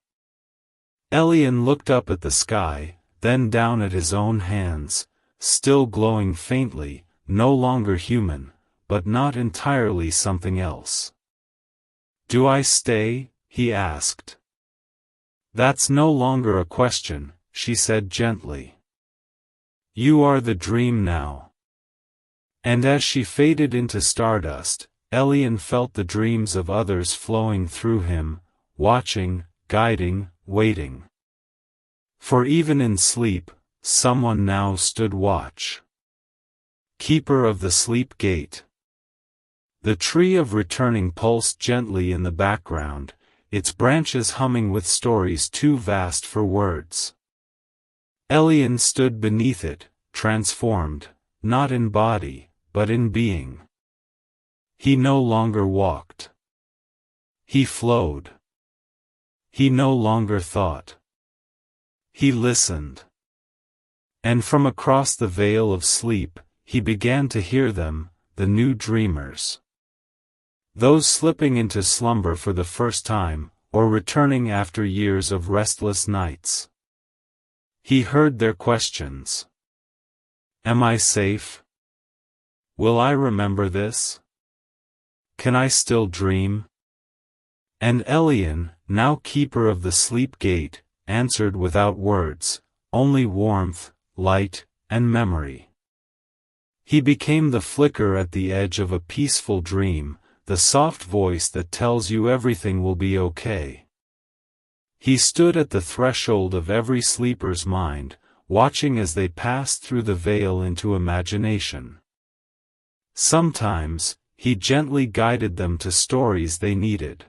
Elian looked up at the sky, then down at his own hands, still glowing faintly, no longer human, but not entirely something else. "Do I stay?" he asked. "That's no longer a question," she said gently. "You are the dream now." And as she faded into stardust, Elian felt the dreams of others flowing through him, watching, guiding, waiting. For even in sleep, someone now stood watch. Keeper of the sleep gate. The tree of returning pulsed gently in the background, its branches humming with stories too vast for words. Elian stood beneath it, transformed, not in body, but in being. He no longer walked. He flowed. He no longer thought. He listened. And from across the veil of sleep, he began to hear them, the new dreamers. Those slipping into slumber for the first time, or returning after years of restless nights. He heard their questions. "Am I safe? Will I remember this? Can I still dream?" And Elian, now keeper of the sleep gate, answered without words, only warmth, light, and memory. He became the flicker at the edge of a peaceful dream, the soft voice that tells you everything will be okay. He stood at the threshold of every sleeper's mind, watching as they passed through the veil into imagination. Sometimes, he gently guided them to stories they needed.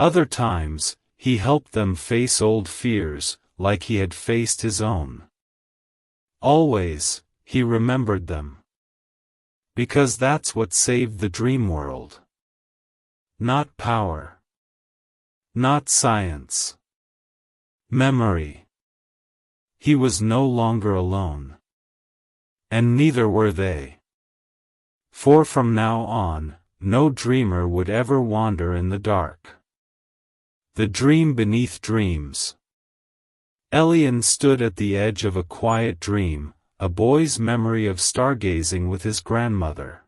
Other times, he helped them face old fears, like he had faced his own. Always, he remembered them. Because that's what saved the Dreamworld. Not power. Not science. Memory. He was no longer alone. And neither were they. For from now on, no dreamer would ever wander in the dark. The dream beneath dreams. Elian stood at the edge of a quiet dream, a boy's memory of stargazing with his grandmother.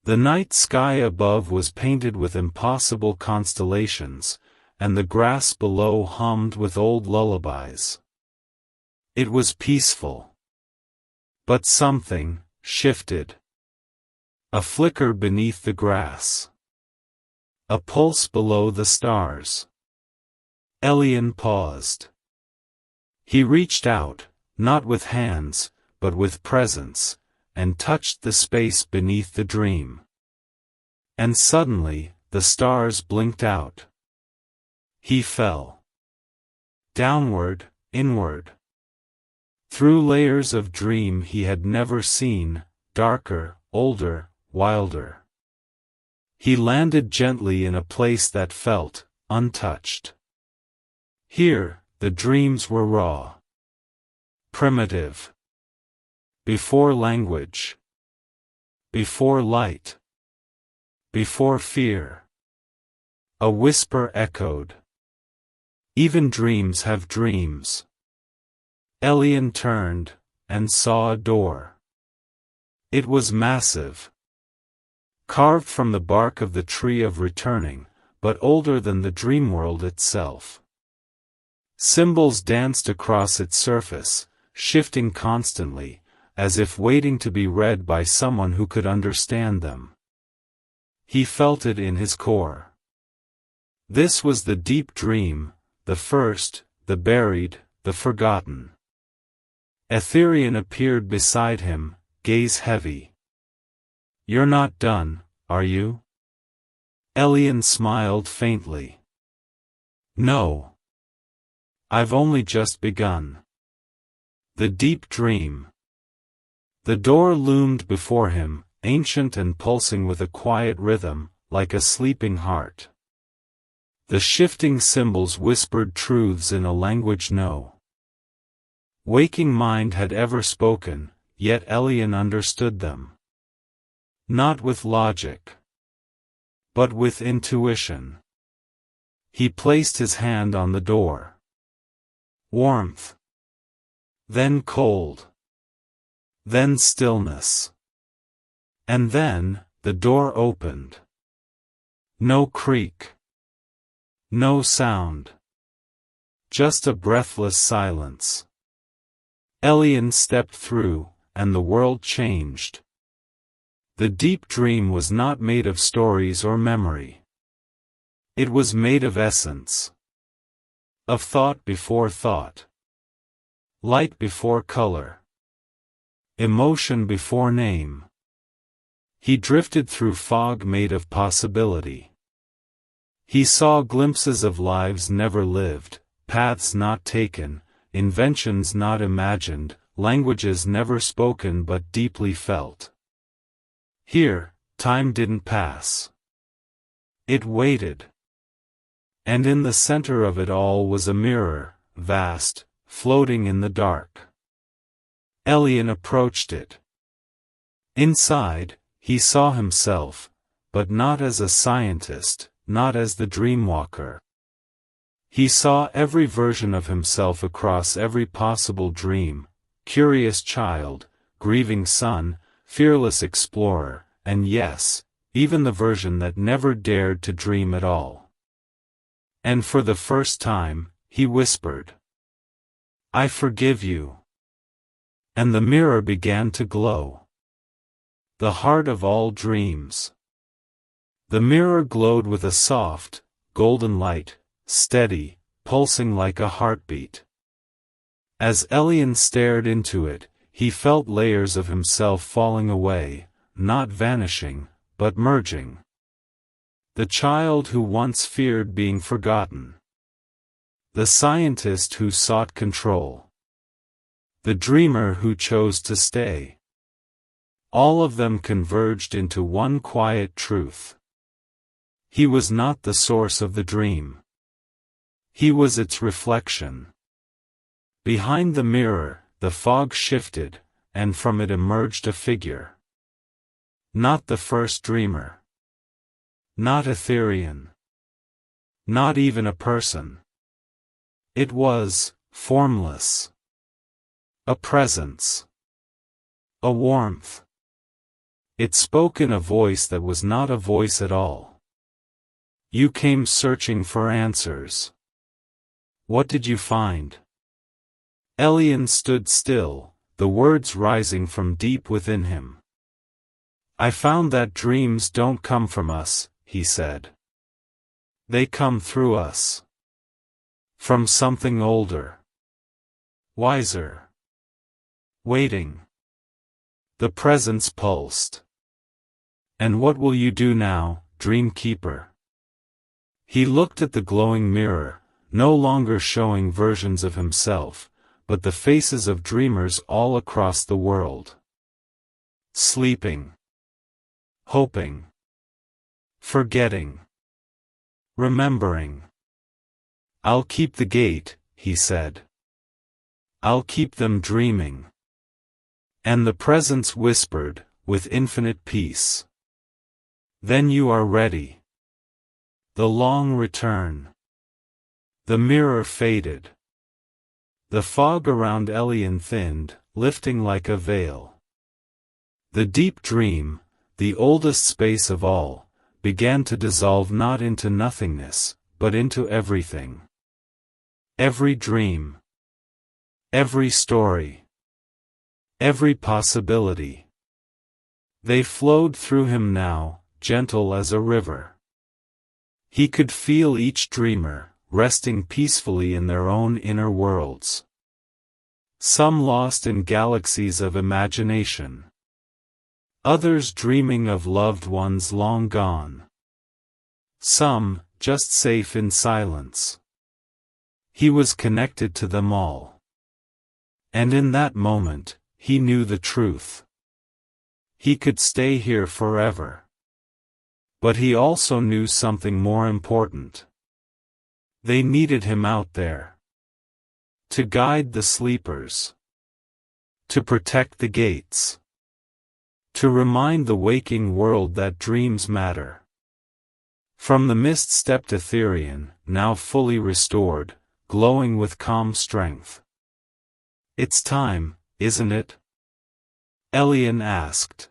The night sky above was painted with impossible constellations, and the grass below hummed with old lullabies. It was peaceful. But something shifted. A flicker beneath the grass. A pulse below the stars. Elian paused. He reached out, not with hands, but with presence, and touched the space beneath the dream. And suddenly, the stars blinked out. He fell. Downward, inward. Through layers of dream he had never seen, darker, older, wilder. He landed gently in a place that felt untouched. Here, the dreams were raw. Primitive. Before language. Before light. Before fear. A whisper echoed. Even dreams have dreams. Elian turned, and saw a door. It was massive. Carved from the bark of the tree of returning, but older than the Dreamworld itself. Symbols danced across its surface, shifting constantly, as if waiting to be read by someone who could understand them. He felt it in his core. This was the deep dream, the first, the buried, the forgotten. Elian appeared beside him, gaze heavy. "You're not done, are you?" Elian smiled faintly. "No. I've only just begun." The deep dream. The door loomed before him, ancient and pulsing with a quiet rhythm, like a sleeping heart. The shifting symbols whispered truths in a language no waking mind had ever spoken, yet Elian understood them. Not with logic, but with intuition. He placed his hand on the door. Warmth. Then cold. Then stillness. And then, the door opened. No creak. No sound. Just a breathless silence. Elian stepped through, and the world changed. The deep dream was not made of stories or memory. It was made of essence. Of thought before thought. Light before color. Emotion before name. He drifted through fog made of possibility. He saw glimpses of lives never lived, paths not taken, inventions not imagined, languages never spoken but deeply felt. Here, time didn't pass. It waited. And in the center of it all was a mirror, vast, floating in the dark. Elian approached it. Inside, he saw himself, but not as a scientist, not as the dreamwalker. He saw every version of himself across every possible dream, curious child, grieving son, fearless explorer, and yes, even the version that never dared to dream at all. And for the first time, he whispered, "I forgive you." And the mirror began to glow. The heart of all dreams. The mirror glowed with a soft, golden light, steady, pulsing like a heartbeat. As Elian stared into it, he felt layers of himself falling away, not vanishing, but merging. The child who once feared being forgotten. The scientist who sought control. The dreamer who chose to stay. All of them converged into one quiet truth. He was not the source of the dream. He was its reflection. Behind the mirror, the fog shifted, and from it emerged a figure. Not the first dreamer. Not Elian. Not even a person. It was, formless. A presence. A warmth. It spoke in a voice that was not a voice at all. "You came searching for answers. What did you find?" Elian stood still, the words rising from deep within him. "I found that dreams don't come from us," he said. "They come through us. From something older. Wiser. Waiting." The presence pulsed. "And what will you do now, Dreamkeeper?" He looked at the glowing mirror, no longer showing versions of himself, but the faces of dreamers all across the world. Sleeping. Hoping. Forgetting. Remembering. "I'll keep the gate," he said. "I'll keep them dreaming." And the presence whispered, with infinite peace. "Then you are ready. The long return. The mirror faded. The fog around Elian thinned, lifting like a veil. The deep dream, the oldest space of all, began to dissolve not into nothingness, but into everything. Every dream. Every story. Every possibility. They flowed through him now, gentle as a river. He could feel each dreamer, resting peacefully in their own inner worlds. Some lost in galaxies of imagination. Others dreaming of loved ones long gone. Some, just safe in silence. He was connected to them all. And in that moment, he knew the truth. He could stay here forever. But he also knew something more important. They needed him out there. To guide the sleepers. To protect the gates. To remind the waking world that dreams matter. From the mist stepped Etherian, now fully restored, glowing with calm strength. "It's time, isn't it?" Elian asked.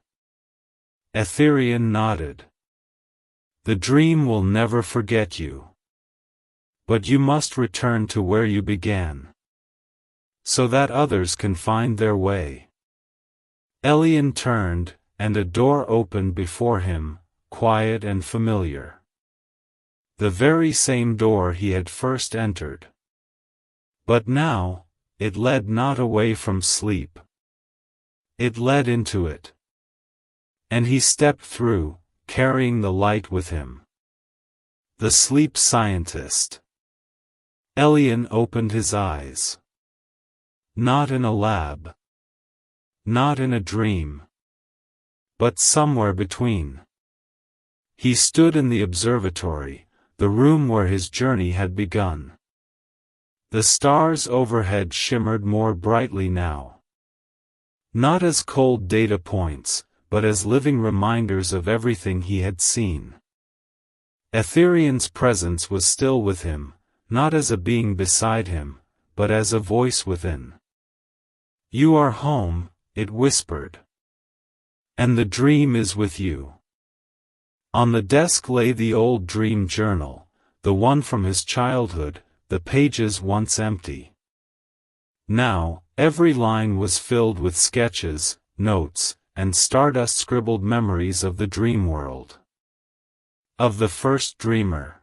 Etherian nodded. "The dream will never forget you. But you must return to where you began. So that others can find their way." Elian turned, and a door opened before him, quiet and familiar. The very same door he had first entered. But now, it led not away from sleep. It led into it. And he stepped through, carrying the light with him. The sleep scientist. Elian opened his eyes. Not in a lab. Not in a dream. But somewhere between. He stood in the observatory, the room where his journey had begun. The stars overhead shimmered more brightly now. Not as cold data points, but as living reminders of everything he had seen. Etherian's presence was still with him, not as a being beside him, but as a voice within. "You are home," it whispered. "And the dream is with you." On the desk lay the old dream journal, the one from his childhood, the pages once empty. Now, every line was filled with sketches, notes, and stardust-scribbled memories of the dream world. Of the first dreamer.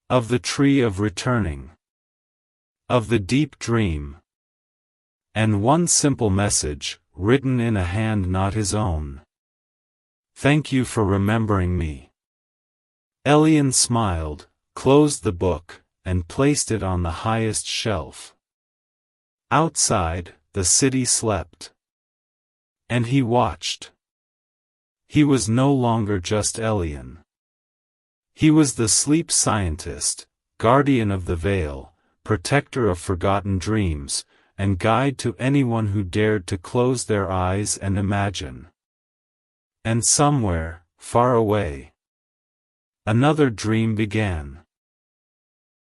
Of the tree of returning. Of the deep dream. And one simple message, written in a hand not his own. "Thank you for remembering me." Elian smiled, closed the book, and placed it on the highest shelf. Outside, the city slept. And he watched. He was no longer just Elian. He was the sleep scientist, guardian of the veil, protector of forgotten dreams, and guide to anyone who dared to close their eyes and imagine. And somewhere, far away, another dream began.